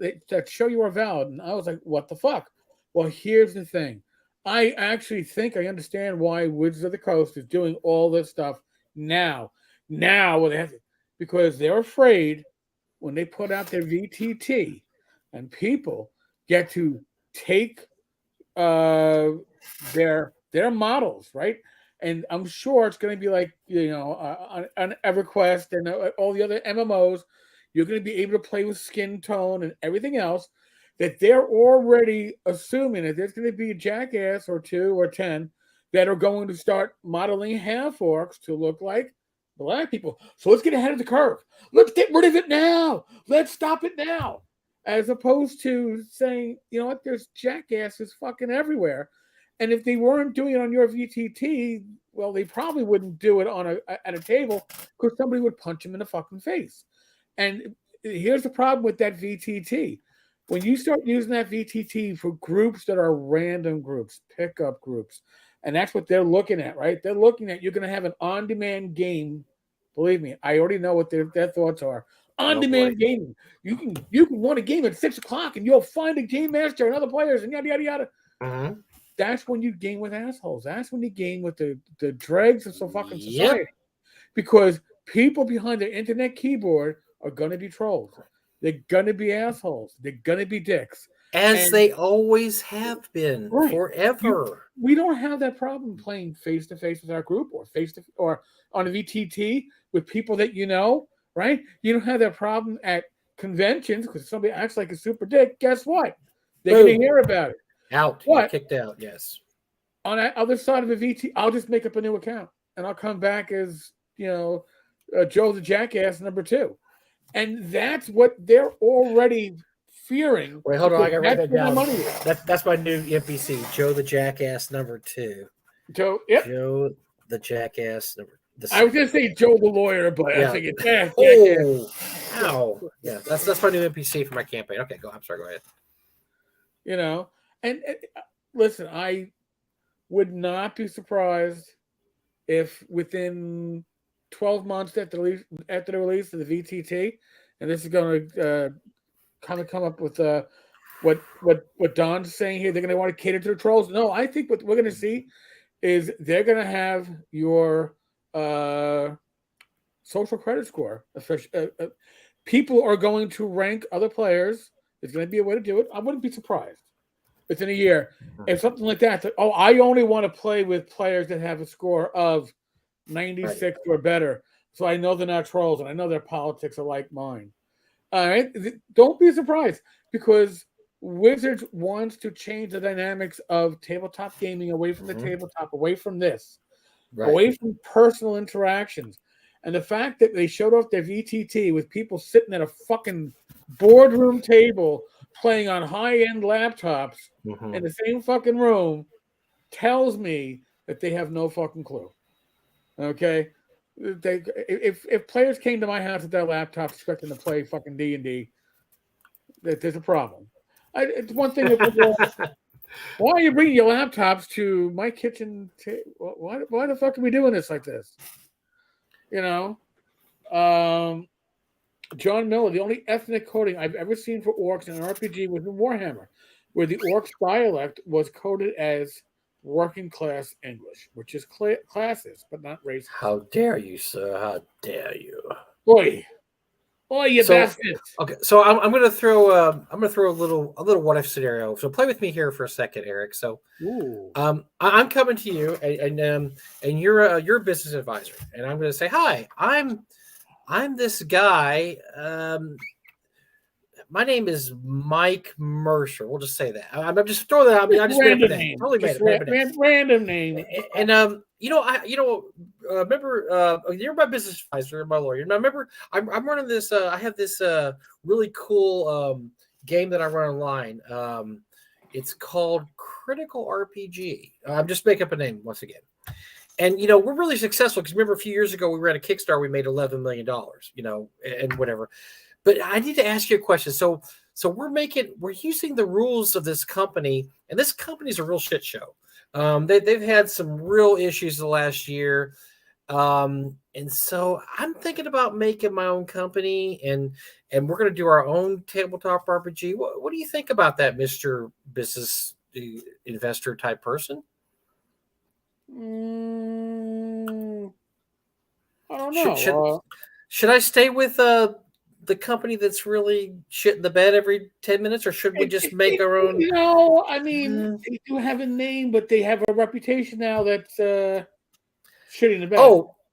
valid. And I was like, what the fuck? Well, here's the thing. I actually think I understand why Wizards of the Coast is doing all this stuff now. Now, because they're afraid when they put out their VTT and people get to take their models, right? And I'm sure it's going to be like, on EverQuest and all the other MMOs, you're going to be able to play with skin tone and everything else, that they're already assuming that there's going to be a jackass or 2 or 10 that are going to start modeling half orcs to look like black people. So let's get ahead of the curve. Let's get rid of it now. Let's stop it now. As opposed to saying, you know what, there's jackasses fucking everywhere. And if they weren't doing it on your VTT, well, they probably wouldn't do it at a table, because somebody would punch them in the fucking face. And here's the problem with that VTT. When you start using that VTT for groups that are random groups, pickup groups, and that's what they're looking at, right? They're looking at, you're going to have an on-demand game. Believe me, I already know what their thoughts are. On-demand gaming. You can want a game at 6:00, and you'll find a game master and other players and yada yada yada. Uh-huh. That's when you game with assholes. That's when you game with the dregs of some fucking society. Because people behind their internet keyboard are going to be trolls. They're going to be assholes. They're going to be dicks. As they always have been forever. We don't have that problem playing face-to-face with our group or on a VTT with people that you know, right? You don't have that problem at conventions because somebody acts like a super dick. Guess what? They're going to hear about it. Kicked out, yes. On the other side of a VT, I'll just make up a new account and I'll come back as, Joe the Jackass number 2. And that's what they're already fearing. Wait, hold on. I got to write that down. That's my new NPC, Joe the Jackass number 2. Joe the Jackass number. I was going to say Joe the Lawyer, but I think it's Jackass. Ow. Yeah, that's my new NPC for my campaign. Okay, go. I'm sorry. Go ahead. And listen, I would not be surprised if within 12 months after the release of the VTT, and this is going to kind of come up with what Don's saying here, they're going to want to cater to the trolls. No, I think what we're going to see is they're going to have your social credit score. People are going to rank other players. There's going to be a way to do it. I wouldn't be surprised. Within a year, if something like that, I only want to play with players that have a score of 96 or better. So I know they're not trolls, and I know their politics are like mine. All right, don't be surprised because Wizards wants to change the dynamics of tabletop gaming away from the tabletop, away from this, away from personal interactions. And the fact that they showed off their VTT with people sitting at a fucking boardroom table playing on high-end laptops in the same fucking room tells me that they have no fucking clue. Okay? If players came to my house with their laptops expecting to play fucking D&D, there's a problem. It's one thing. Why are you bringing your laptops to my kitchen? Why the fuck are we doing this like this? You know, John Miller. The only ethnic coding I've ever seen for orcs in an RPG was in Warhammer, where the orcs dialect was coded as working class English, which is classist but not racist. How dare you, sir? How dare you? Boy, you bastard! Okay, so I'm going to throw a little what if scenario. So play with me here for a second, Eric. So, I'm coming to you, and you're a business advisor, and I'm going to say, hi, I'm this guy. My name is Mike Mercer. We'll just say that. I'm just throwing that out. I mean, I just made up a name. Totally made it. Random name. And remember, you're my business advisor, my lawyer. And I remember, I'm running this. I have this really cool game that I run online. It's called Critical RPG. I'm just making up a name once again. And we're really successful because remember a few years ago we ran a Kickstarter. We made $11 million. And whatever. But I need to ask you a question. So we're using the rules of this company, and this company's a real shit show. They've had some real issues the last year. And so I'm thinking about making my own company, and we're going to do our own tabletop RPG. What do you think about that, Mr. Business Investor type person? I don't know. Should I stay with the company that's really shitting the bed every 10 minutes, or should we just make our own? I mean, they do have a name, but they have a reputation now that's shitting the bed.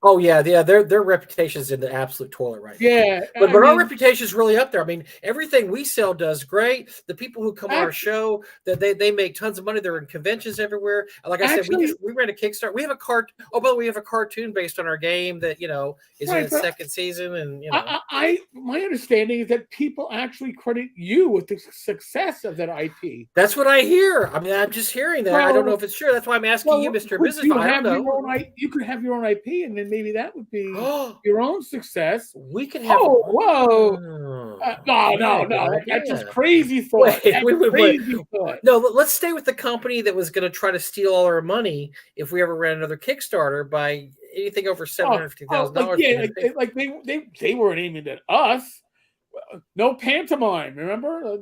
Oh yeah. Their reputation's in the absolute toilet right now. Yeah, but our reputation's really up there. I mean, everything we sell does great. The people who come on our show, that they make tons of money. They're in conventions everywhere. Like I said, we ran a Kickstarter. We have a by the way, we have a cartoon based on our game that is in its second season. And my understanding is that people actually credit you with the success of that IP. That's what I hear. I mean, I'm just hearing that. I don't know if it's true. That's why I'm asking you, Mr. Business. I don't know. You could have your own IP, and then maybe that would be your own success. We could have. No, that's just crazy thought. Thought. No, let's stay with the company that was going to try to steal all our money if we ever ran another Kickstarter by anything over $750,000. Like they weren't aiming at us. No pantomime, remember?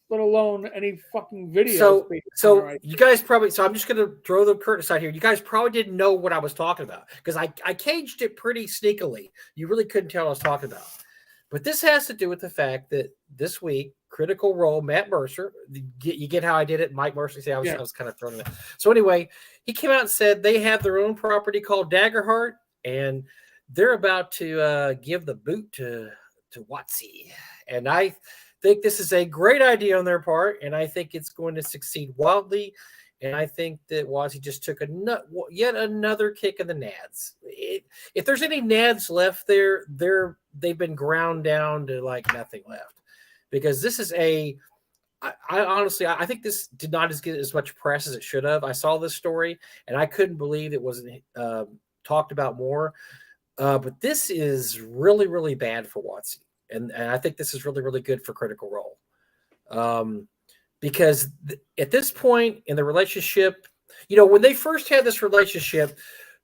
Let alone any fucking video. So you guys probably. So I'm just going to throw the curtain aside here. You guys probably didn't know what I was talking about because I caged it pretty sneakily. You really couldn't tell what I was talking about. But this has to do with the fact that this week, Critical Role, Matt Mercer, you get how I did it? Mike Mercer. See, I was kind of throwing it. So anyway, he came out and said they have their own property called Daggerheart, and they're about to give the boot to WotC. And I think this is a great idea on their part, and I think it's going to succeed wildly. And I think that WotC just took yet another kick in the nads. If there's any nads left there, they've been ground down to like nothing left. Because this is I honestly think this did not get as much press as it should have. I saw this story, and I couldn't believe it wasn't talked about more. But this is really, really bad for WotC. And I think this is really, really good for Critical Role. Because at this point in the relationship, when they first had this relationship,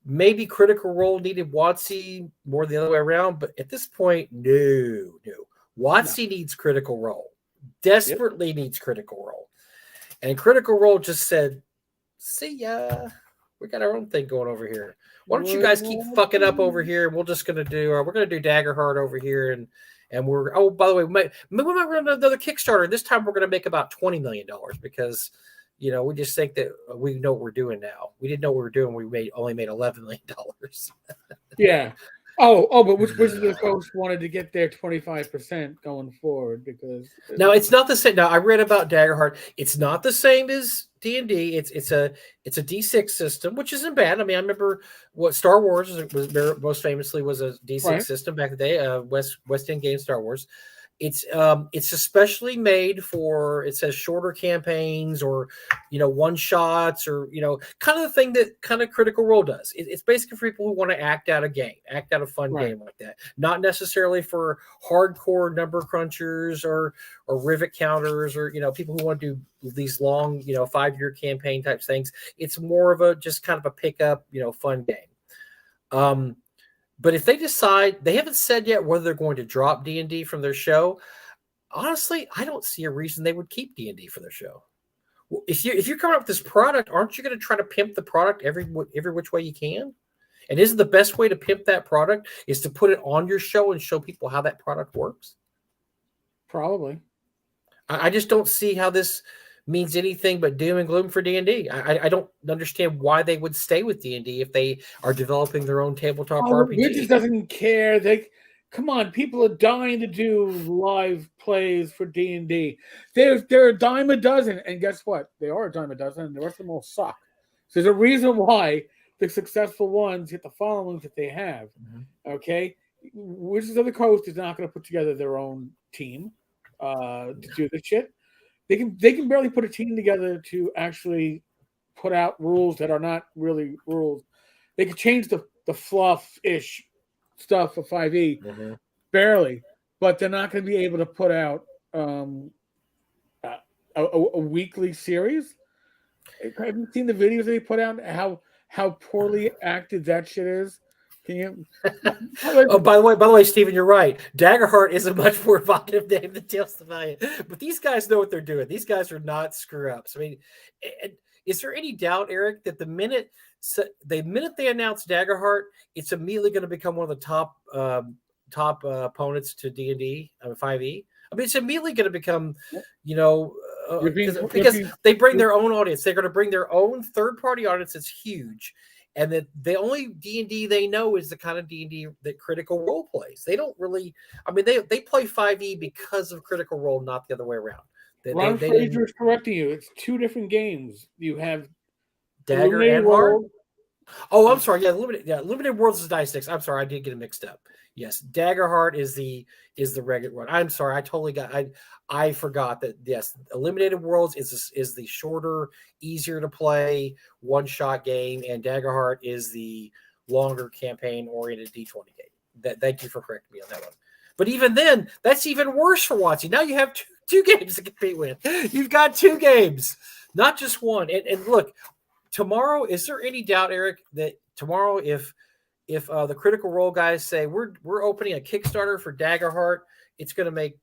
maybe Critical Role needed WotC more than the other way around. But at this point, no. WotC needs Critical Role. Desperately needs Critical Role. And Critical Role just said, see ya. We got our own thing going over here. Why don't you guys keep fucking up over here? And we're just going to do Daggerheart over here. And we're, by the way, we might run another Kickstarter. This time we're going to make about $20 million because We just think that we know what we're doing now. We didn't know what we were doing. We only made $11 million. Yeah. Oh, but which Wizards of the Coast wanted to get their 25% going forward because now it's not the same. Now I read about Daggerheart. It's not the same as D&D. It's a D6 system, which isn't bad. I mean, I remember what Star Wars was most famously was a D6 system back in the day. West End Game Star Wars. It's especially made for, it says, shorter campaigns or one shots or kind of the thing that kind of Critical Role does. It's basically for people who want to act out a fun game like that, not necessarily for hardcore number crunchers or rivet counters or people who want to do these long 5-year campaign type things. It's more of a just kind of a pickup fun game. But if they decide, they haven't said yet whether they're going to drop D&D from their show. Honestly, I don't see a reason they would keep D&D for their show. If you're coming up with this product, aren't you going to try to pimp the product every which way you can? And isn't the best way to pimp that product is to put it on your show and show people how that product works? Probably. I just don't see how this means anything but doom and gloom for D&D. I don't understand why they would stay with D&D if they are developing their own tabletop RPG. Wizards doesn't care. Come on, people are dying to do live plays for D&D. They're a dime a dozen, and guess what? They are a dime a dozen, and the rest of them all suck. So there's a reason why the successful ones get the followings that they have. Mm-hmm. Okay? Wizards of the Coast is not going to put together their own team to do this shit. They can barely put a team together to actually put out rules that are not really rules. They could change the fluff-ish stuff for 5e, barely, but they're not going to be able to put out a weekly series. Have you seen the videos they put out? How poorly acted that shit is? Can you? Oh, by the way, Stephen, you're right. Daggerheart is a much more evocative name than Tales of the Valiant, but these guys know what they're doing. These guys are not screw ups. I mean, is there any doubt, Eric, that the minute they announce Daggerheart, it's immediately going to become one of the top opponents to D&D 5e? I mean, it's immediately going to become, because they bring their own audience. They're going to bring their own third-party audience that's huge. And that the only D&D they know is the kind of D&D that Critical Role plays. They don't really, I mean, they play 5e because of Critical Role, not the other way around. Ron Fraser is correcting you. It's two different games. You have Dagger and Heart. Oh, I'm sorry. Yeah, Illuminated Worlds is Dice 6. I'm sorry, I did get it mixed up. Yes, Daggerheart is the regular one. I'm sorry, I forgot that. Yes, Illuminated Worlds is the shorter, easier to play one-shot game, and Daggerheart is the longer campaign-oriented D20 game. Thank you for correcting me on that one. But even then, that's even worse for WotC. Now you have two games to compete with. You've got two games, not just one. And look, tomorrow, is there any doubt, Eric, that tomorrow, if the Critical Role guys say we're opening a Kickstarter for Daggerheart, it's going to make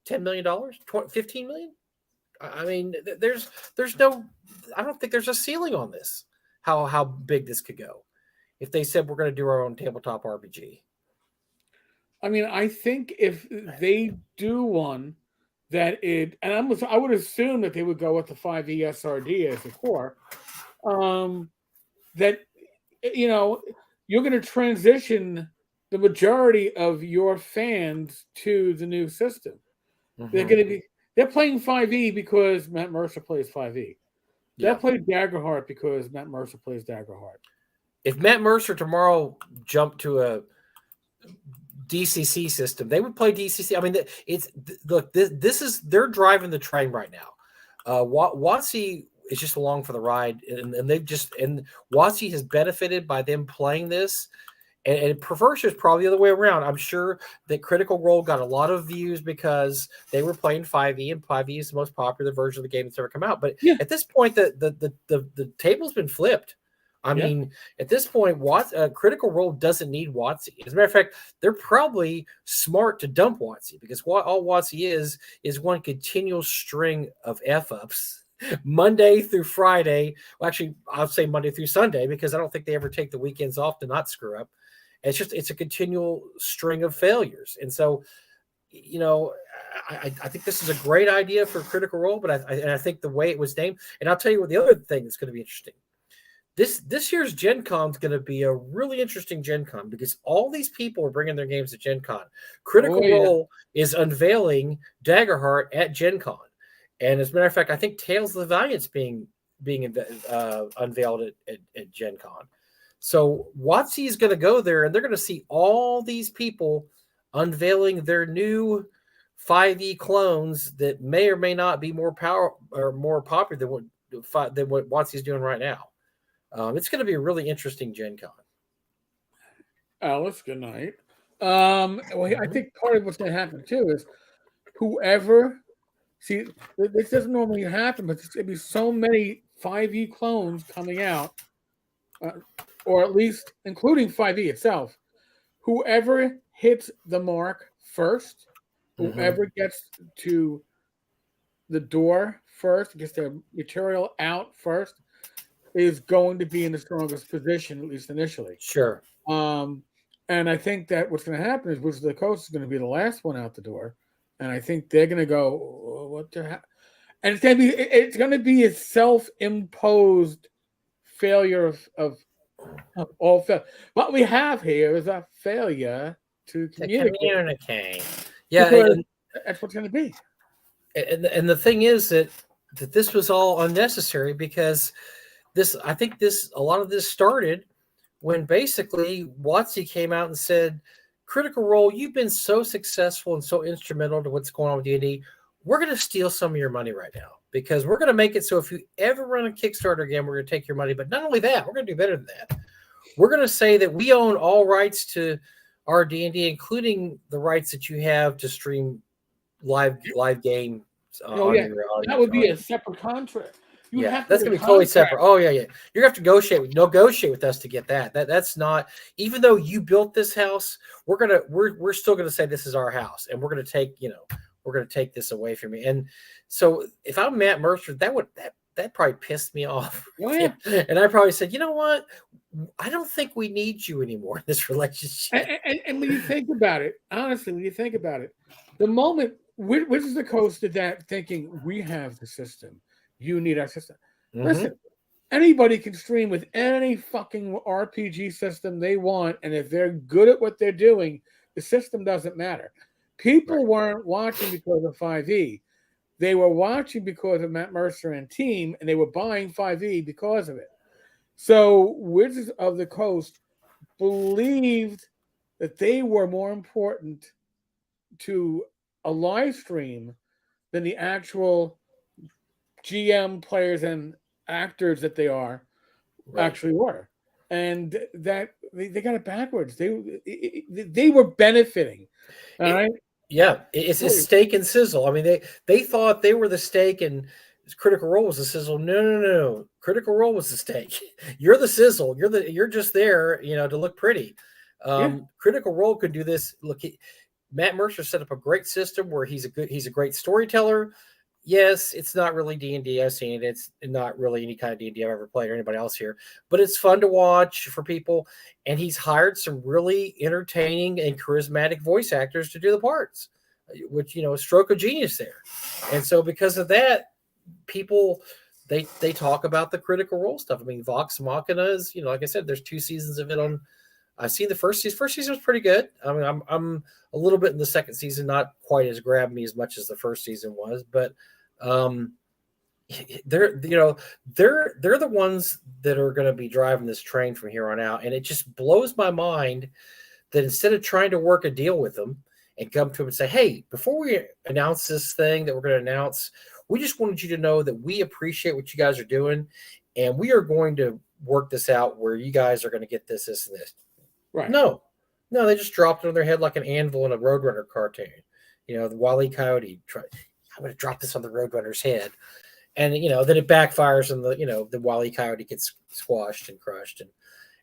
$10 million, $15 million? I mean, there's no, I don't think there's a ceiling on this, how big this could go if they said we're going to do our own tabletop RPG. I mean, I think if they do one that I would assume that they would go with the 5e SRD as the core, that, you're going to transition the majority of your fans to the new system. Mm-hmm. They're playing 5e because Matt Mercer plays 5e. They'll play Daggerheart because Matt Mercer plays Daggerheart. If Matt Mercer tomorrow jumped to a DCC system, they would play DCC. I mean, they're driving the train right now. WotC is just along for the ride, and WotC has benefited by them playing this. And Perverse is probably the other way around. I'm sure that Critical Role got a lot of views because they were playing 5e, and 5e is the most popular version of the game that's ever come out. But at this point, the table's been flipped. I mean, at this point, Critical Role doesn't need WotC. As a matter of fact, they're probably smart to dump WotC because all WotC is one continual string of F-ups, Monday through Friday. Well, actually, I'll say Monday through Sunday because I don't think they ever take the weekends off to not screw up. It's a continual string of failures. And so you know, I think this is a great idea for Critical Role, but I think the way it was named, and I'll tell you what the other thing that's going to be interesting. This year's Gen Con is going to be a really interesting Gen Con because all these people are bringing their games to Gen Con. Critical Role is unveiling Daggerheart at Gen Con, and as a matter of fact, I think Tales of the Valiant's being unveiled at Gen Con. So WotC is going to go there, and they're going to see all these people unveiling their new 5e clones that may or may not be more popular than what WotC is doing right now. It's going to be a really interesting Gen Con. Alice, good night. I think part of what's going to happen too is whoever. See, this doesn't normally happen, but there's going to be so many 5e clones coming out, or at least including 5e itself. Whoever hits the mark first, whoever gets to the door first, gets their material out first, is going to be in the strongest position, at least initially. Sure. And I think that what's going to happen is Wizards of the Coast is going to be the last one out the door. And I think they're going to go, what the heck? And it's going to be a self-imposed failure of all fail. What we have here is a failure to communicate. Yeah, that's what's going to be. And the thing is that this was all unnecessary because I think a lot of this started when basically WotC came out and said, Critical Role, you've been so successful and so instrumental to what's going on with D&D. We're going to steal some of your money right now because we're going to make it so if you ever run a Kickstarter again, we're going to take your money. But not only that, we're going to do better than that. We're going to say that we own all rights to our D&D, including the rights that you have to stream live game. That would be a separate contract. That's gonna be totally separate. Oh yeah. You're gonna have to negotiate with us to get that. That's not, even though you built this house, we're still gonna say this is our house, and we're gonna take this away from you. And so if I'm Matt Mercer, that probably pissed me off. Yeah. And I probably said, you know what? I don't think we need you anymore in this relationship. And when you think about it, honestly, the moment Wizards of the Coast did that, thinking we have the system. You need our system. Listen, anybody can stream with any fucking RPG system they want, and if they're good at what they're doing, the system doesn't matter. People weren't watching because of 5e. They were watching because of Matt Mercer and team, and they were buying 5e because of it. So Wizards of the Coast believed that they were more important to a live stream than the actual GM players and actors that they are actually were, and that they got it backwards. They were benefiting. All right. Yeah, it's a steak and sizzle. I mean, they thought they were the steak and Critical Role was the sizzle. No. Critical Role was the steak. You're the sizzle. You're just there, to look pretty. Critical Role could do this. Look, Matt Mercer set up a great system where he's a great storyteller. Yes, it's not really D&D. I've seen it. It's not really any kind of D&D I've ever played or anybody else here, but it's fun to watch for people. And he's hired some really entertaining and charismatic voice actors to do the parts, which, a stroke of genius there. And so because of that, people, they talk about the Critical Role stuff. I mean, Vox Machina is, like I said, there's 2 seasons of it on. I've seen the first season. First season was pretty good. I mean, I'm a little bit in the second season, not quite as grabbed me as much as the first season was, but they're the ones that are going to be driving this train from here on out. And it just blows my mind that instead of trying to work a deal with them and come to them and say, hey, before we announce this thing that we're going to announce, we just wanted you to know that we appreciate what you guys are doing, and we are going to work this out where you guys are going to get this, and this. Right. No, they just dropped it on their head like an anvil in a Roadrunner cartoon. The Wile E. Coyote I'm going to drop this on the Roadrunner's head. And, then it backfires and the Wile E. Coyote gets squashed and crushed.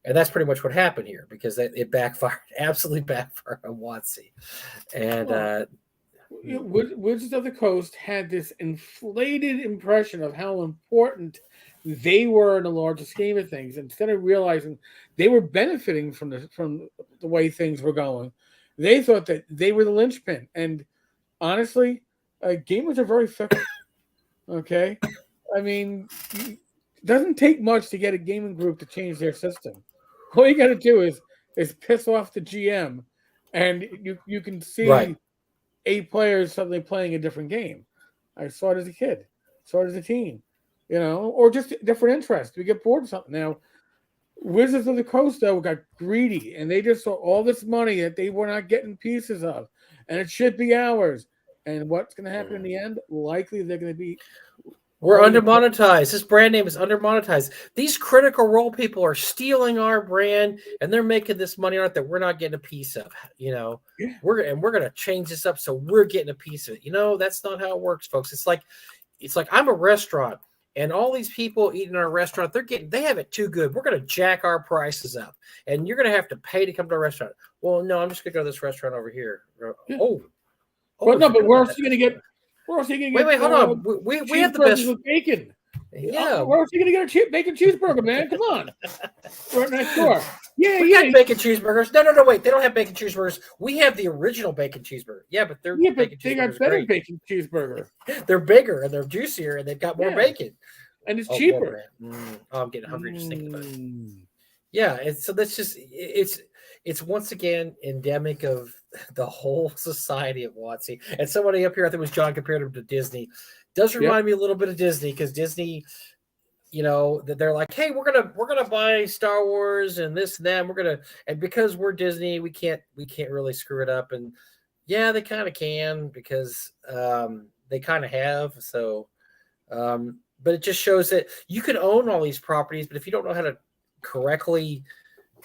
And that's pretty much what happened here because it backfired, absolutely backfired on WotC. And Wizards of the Coast had this inflated impression of how important they were in the larger scheme of things. Instead of realizing they were benefiting from the way things were going, they thought that they were the linchpin. And honestly, gamers are very fickle. Okay, I mean, it doesn't take much to get a gaming group to change their system. All you got to do is piss off the GM, and you can Right. see 8 players suddenly playing a different game. I saw it as a kid, saw it as a teen, or just different interests. We get bored of something. Now, Wizards of the Coast, though, got greedy, and they just saw all this money that they were not getting pieces of, and it should be ours. And what's going to happen in the end? Likely they're going to be. We're undermonetized. This brand name is undermonetized. These Critical Role people are stealing our brand, and they're making this money on it that we're not getting a piece of. Yeah. We're going to change this up so we're getting a piece of it. That's not how it works, folks. It's like I'm a restaurant, and all these people eating in our restaurant, they have it too good. We're going to jack our prices up, and you're going to have to pay to come to our restaurant. Well, no, I'm just going to go to this restaurant over here. Yeah. Oh, But no, but where else are you going to get? Where else are you going to get? Wait, hold on. We have the best with bacon. Yeah. Where else are you going to get a bacon cheeseburger, man? Come on. Right next door. Yeah, we got bacon cheeseburgers. No, wait. They don't have bacon cheeseburgers. We have the original bacon cheeseburger. Yeah, but they got better bacon cheeseburger. They're bigger and they're juicier and they've got more bacon. And it's cheaper. I'm getting hungry just thinking about it. Yeah, and so that's just it's once again endemic of the whole society of WotC. And somebody up here, I think it was John, compared him to Disney. Does remind me a little bit of Disney, because Disney, that they're like, hey, we're gonna buy Star Wars and this and that. And because we're Disney, we can't really screw it up. And yeah, they kind of can, because they kind of have. So, but it just shows that you can own all these properties, but if you don't know how to correctly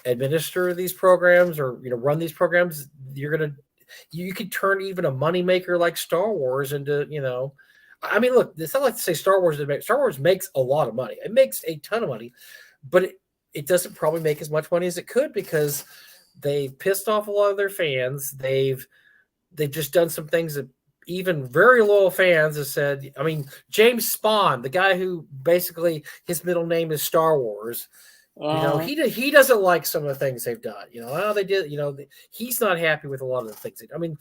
administer these programs or run these programs, you could turn even a moneymaker like Star Wars into I mean, look, it's not like to say Star Wars makes a lot of money. It makes a ton of money, but it doesn't probably make as much money as it could, because they pissed off a lot of their fans. They've just done some things that even very loyal fans have said. I mean, James Spahn, the guy who basically his middle name is Star Wars, he doesn't like some of the things they've done. They did. He's not happy with a lot of the things. I mean,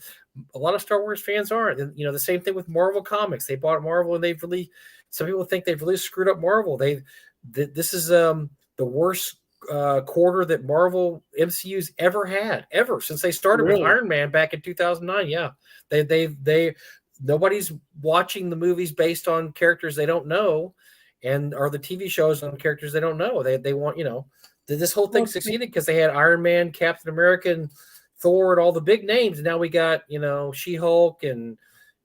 a lot of Star Wars fans aren't. And the same thing with Marvel Comics. They bought Marvel, and some people think they've really screwed up Marvel. This is the worst quarter that Marvel MCU's ever since they started with Iron Man back in 2009. Yeah, they nobody's watching the movies based on characters they don't know, or the TV shows on characters they don't know. They want this whole thing succeeded because they had Iron Man, Captain America, and Thor, and all the big names. And now we got She-Hulk and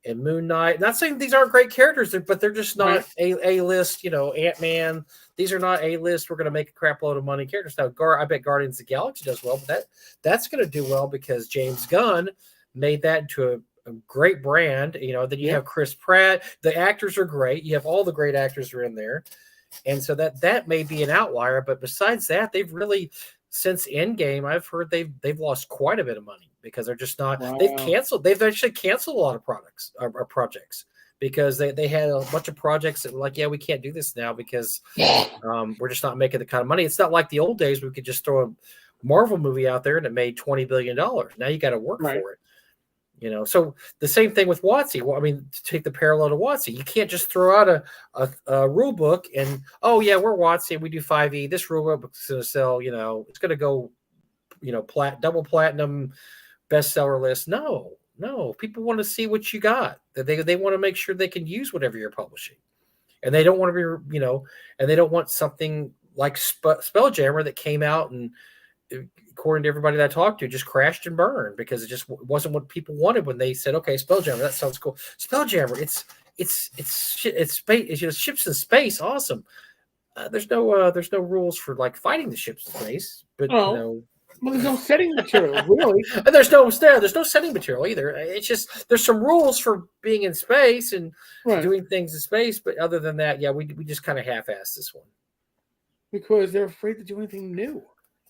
Moon Knight. Not saying these aren't great characters, but they're just not A-list. Ant-Man. These are not A-list. We're going to make a crap load of money characters. Now, I bet Guardians of the Galaxy does well, but that's going to do well because James Gunn made that into a great brand. Then you have Chris Pratt. The actors are great. You have all the great actors are in there. And so that may be an outlier. But besides that, they've really, since Endgame, I've heard they've lost quite a bit of money because they're just not. Wow. They've actually canceled a lot of products or projects because they had a bunch of projects that were like, yeah, we can't do this now because we're just not making the kind of money. It's not like the old days where we could just throw a Marvel movie out there and it made $20 billion. Now you got to work for it. So the same thing with WotC. Well, I mean, to take the parallel to WotC, you can't just throw out a rule book and, oh yeah, we're WotC and we do 5e. This rule book is going to sell, it's going to go, double platinum bestseller list. No, people want to see what you got. They want to make sure they can use whatever you're publishing, and they don't want to be, and they don't want something like Spelljammer that came out and, according to everybody that I talked to, just crashed and burned because it just wasn't what people wanted when they said, okay, Spelljammer, that sounds cool. Spelljammer, it's space, ships in space, awesome. There's no rules for like fighting the ships in space, but well, there's no setting material, really. There's no setting material either. It's just there's some rules for being in space and doing things in space, but other than that, yeah, we just kind of half-assed this one because they're afraid to do anything new.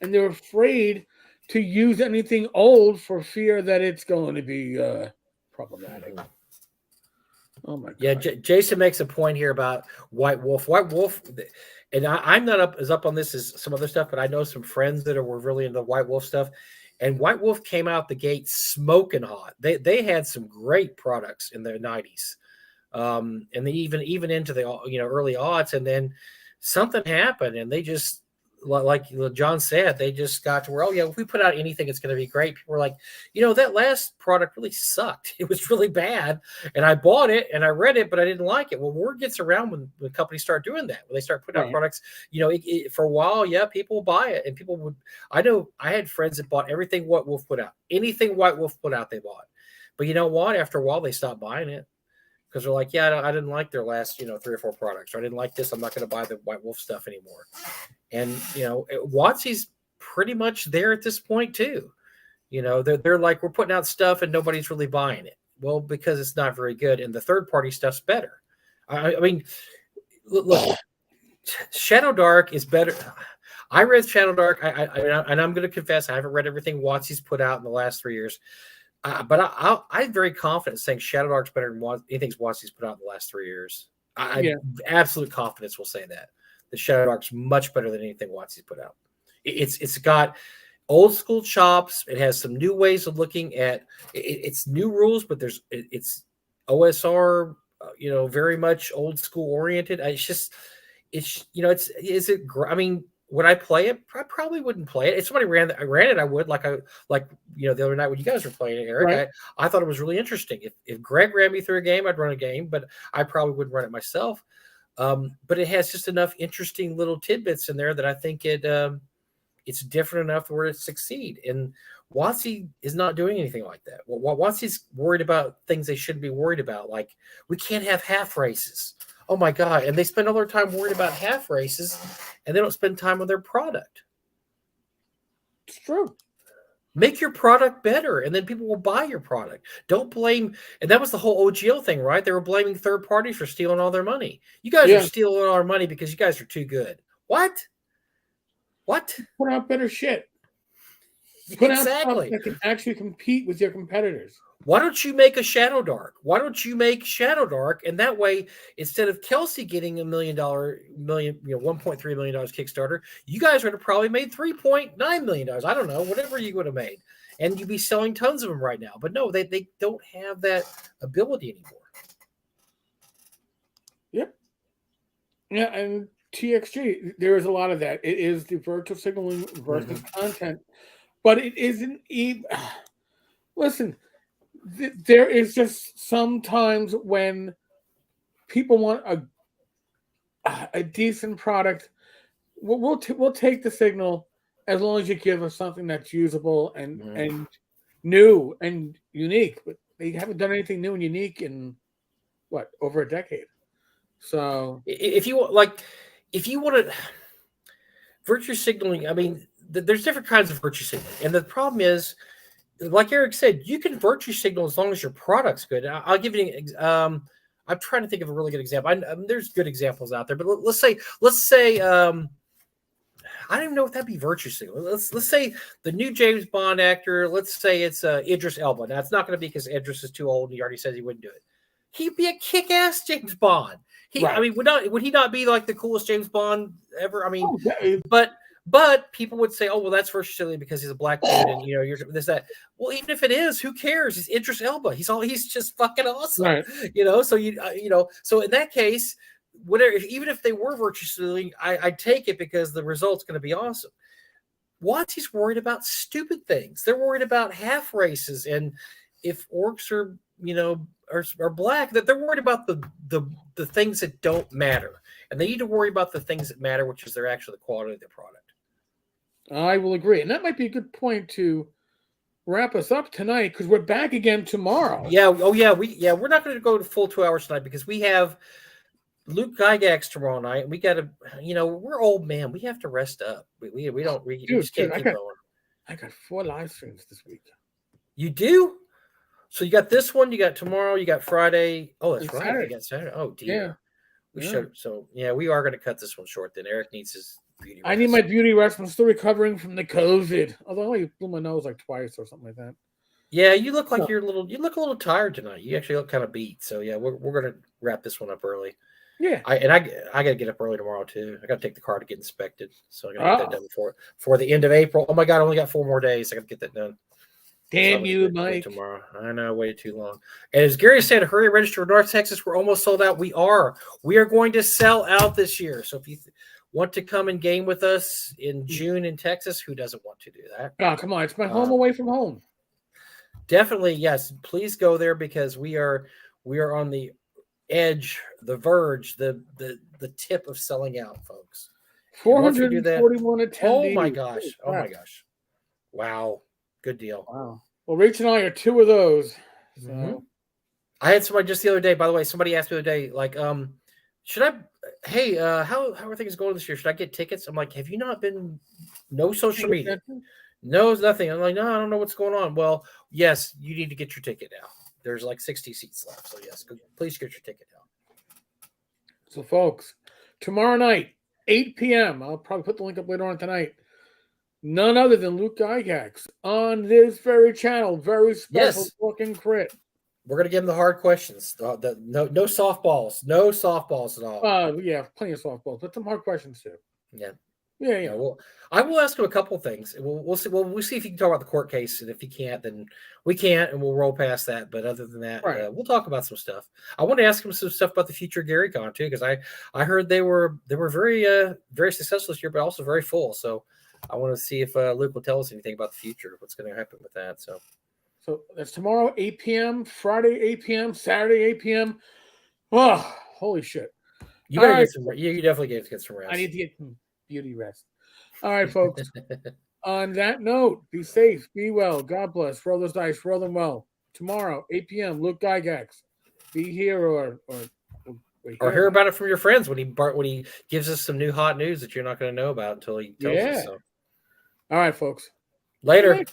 And they're afraid to use anything old for fear that it's going to be problematic. Oh my God! Yeah, Jason makes a point here about White Wolf. White Wolf, and I'm not up on this as some other stuff, but I know some friends that were really into White Wolf stuff. And White Wolf came out the gate smoking hot. They had some great products in the 90s. And they even into the early aughts, and then something happened, and they just, like John said, they just got to where, oh yeah, if we put out anything, it's going to be great. People were like, that last product really sucked. It was really bad, and I bought it and I read it, but I didn't like it. Well, word gets around when companies start doing that, when they start putting out products. For a while, yeah, people will buy it, and people would. I know I had friends that bought everything White Wolf put out. Anything White Wolf put out, they bought. But you know what? After a while, they stopped buying it. Because they're like, yeah, I didn't like their last, 3 or 4 products. Or I didn't like this. I'm not going to buy the White Wolf stuff anymore. And, WotC's pretty much there at this point too. They're like, we're putting out stuff and nobody's really buying it. Well, because it's not very good, and the third party stuff's better. I mean, look, Shadow Dark is better. I read Shadow Dark, and I'm going to confess, I haven't read everything WotC's put out in the last 3 years. But I'm very confident saying Shadow Dark's better than anything WotC's put out in the last 3 years. Absolute confidence will say that. The Shadow Dark's much better than anything WotC's put out. It's got old school chops. It has some new ways of looking at it's new rules, but it's OSR, very much old school oriented. Would I play it? I probably wouldn't play it. If somebody ran it, I would. Like the other night when you guys were playing it, Eric. Right. I thought it was really interesting. If Greg ran me through a game, I'd run a game, but I probably wouldn't run it myself. But it has just enough interesting little tidbits in there that I think it's different enough where it succeed. And WotC is not doing anything like that. WotC's worried about things they shouldn't be worried about. Like, we can't have half races. Oh my God. And they spend all their time worried about half races, and they don't spend time on their product. It's true. Make your product better, and then people will buy your product. Don't blame. And that was the whole OGL thing, right? They were blaming third parties for stealing all their money. You guys are stealing all our money because you guys are too good. What? Put out better shit. Put out stuff that can actually compete with your competitors. Why don't you make a Shadow Dark? Why don't you make Shadow Dark? And that way, instead of Kelsey getting $1 million, $1.3 million Kickstarter, you guys would have probably made $3.9 million. I don't know, whatever you would have made. And you'd be selling tons of them right now. But no, they don't have that ability anymore. Yep. Yeah, and TXG, there is a lot of that. It is the virtual signaling versus content. But it isn't even... Listen, there is just sometimes when people want a decent product, we'll take the signal as long as you give us something that's usable and new and unique. But they haven't done anything new and unique in over a decade. So if you want to virtue signaling, I mean, there's different kinds of virtue signaling, and the problem is, like Eric said, you can virtue signal as long as your product's good. I'll give you I'm trying to think of a really good example. There's good examples out there, but let's say I don't even know if that'd be virtue signal. Let's say the new James Bond actor. Let's say it's Idris Elba. Now it's not going to be because Idris is too old. And he already says he wouldn't do it. He'd be a kick-ass James Bond. I mean, would he not be like the coolest James Bond ever? I mean, But people would say, "Oh, well, that's virtue signaling because he's a black dude, and you're this that." Well, even if it is, who cares? He's Idris Elba. He's just fucking awesome, right. So so in that case, even if they were virtue signaling, I'd take it because the result's going to be awesome. WotC's worried about stupid things. They're worried about half races, and if orcs are are black, that they're worried about the things that don't matter, and they need to worry about the things that matter, which is the quality of their product. I will agree. And that might be a good point to wrap us up tonight, because we're back again tomorrow. Yeah. Oh, yeah. We're not going to go to full 2 hours tonight because we have Luke Gygax tomorrow night. And we got to, we're old man. We have to rest up. We just can't keep going. I got 4 live streams this week. You do? So you got this one, you got tomorrow, you got Friday. Oh, that's right. Saturday. You got Saturday. Oh, dear. Yeah. We are going to cut this one short then. Eric needs his beauty rest. I need my beauty rest. I'm still recovering from the COVID. Although I blew my nose like twice or something like that. Yeah, you look like you look a little tired tonight. You actually look kind of beat. So yeah, we're going to wrap this one up early. Yeah. I got to get up early tomorrow too. I got to take the car to get inspected, so I got to get that done before the end of April. Oh my God, I only got 4 more days. I got to get that done. Damn So you, Mike. tomorrow. I know, I waited too long. And as Gary said, hurry register for North Texas. We're almost sold out. We are going to sell out this year. So if you want to come and game with us in June in Texas, who doesn't want to do that? Oh, come on. It's my home away from home. Definitely, yes. Please go there because we are on the edge, the verge, the tip of selling out, folks. 441 attendees. Oh my gosh. Oh my gosh. Wow. Good deal. Wow. Well, Rich and I are 2 of those. So. Mm-hmm. I had somebody just the other day, by the way, somebody asked me the other day, like, should I, hey, how are things going this year? Should I get tickets? I'm like, have you not been, no social media? No, nothing. I'm like, no, I don't know what's going on. Well, yes, you need to get your ticket now. There's like 60 seats left. So yes, please get your ticket now. So folks, tomorrow night, 8 p.m. I'll probably put the link up later on tonight. None other than Luke Gygax on this very channel. Very special fucking crit. We're gonna give him the hard questions. No softballs. No softballs at all. Yeah, plenty of softballs, but some hard questions too. Yeah. Yeah. Well, I will ask him a couple things. We'll see. We'll see if he can talk about the court case, and if he can't, then we can't, and we'll roll past that. But other than that, we'll talk about some stuff. I want to ask him some stuff about the future GaryCon too, because I heard they were very very successful this year, but also very full. So I want to see if Luke will tell us anything about the future, what's going to happen with that. So that's tomorrow, 8 p.m., Friday, 8 p.m., Saturday, 8 p.m. Oh, holy shit! You gotta get some. You definitely get some rest. I need to get some beauty rest. All right, folks. On that note, be safe, be well. God bless. Roll those dice, roll them well. Tomorrow, 8 p.m. Luke Gygax. Be here or hear about it from your friends when he gives us some new hot news that you're not going to know about until he tells us. So. All right, folks. Later.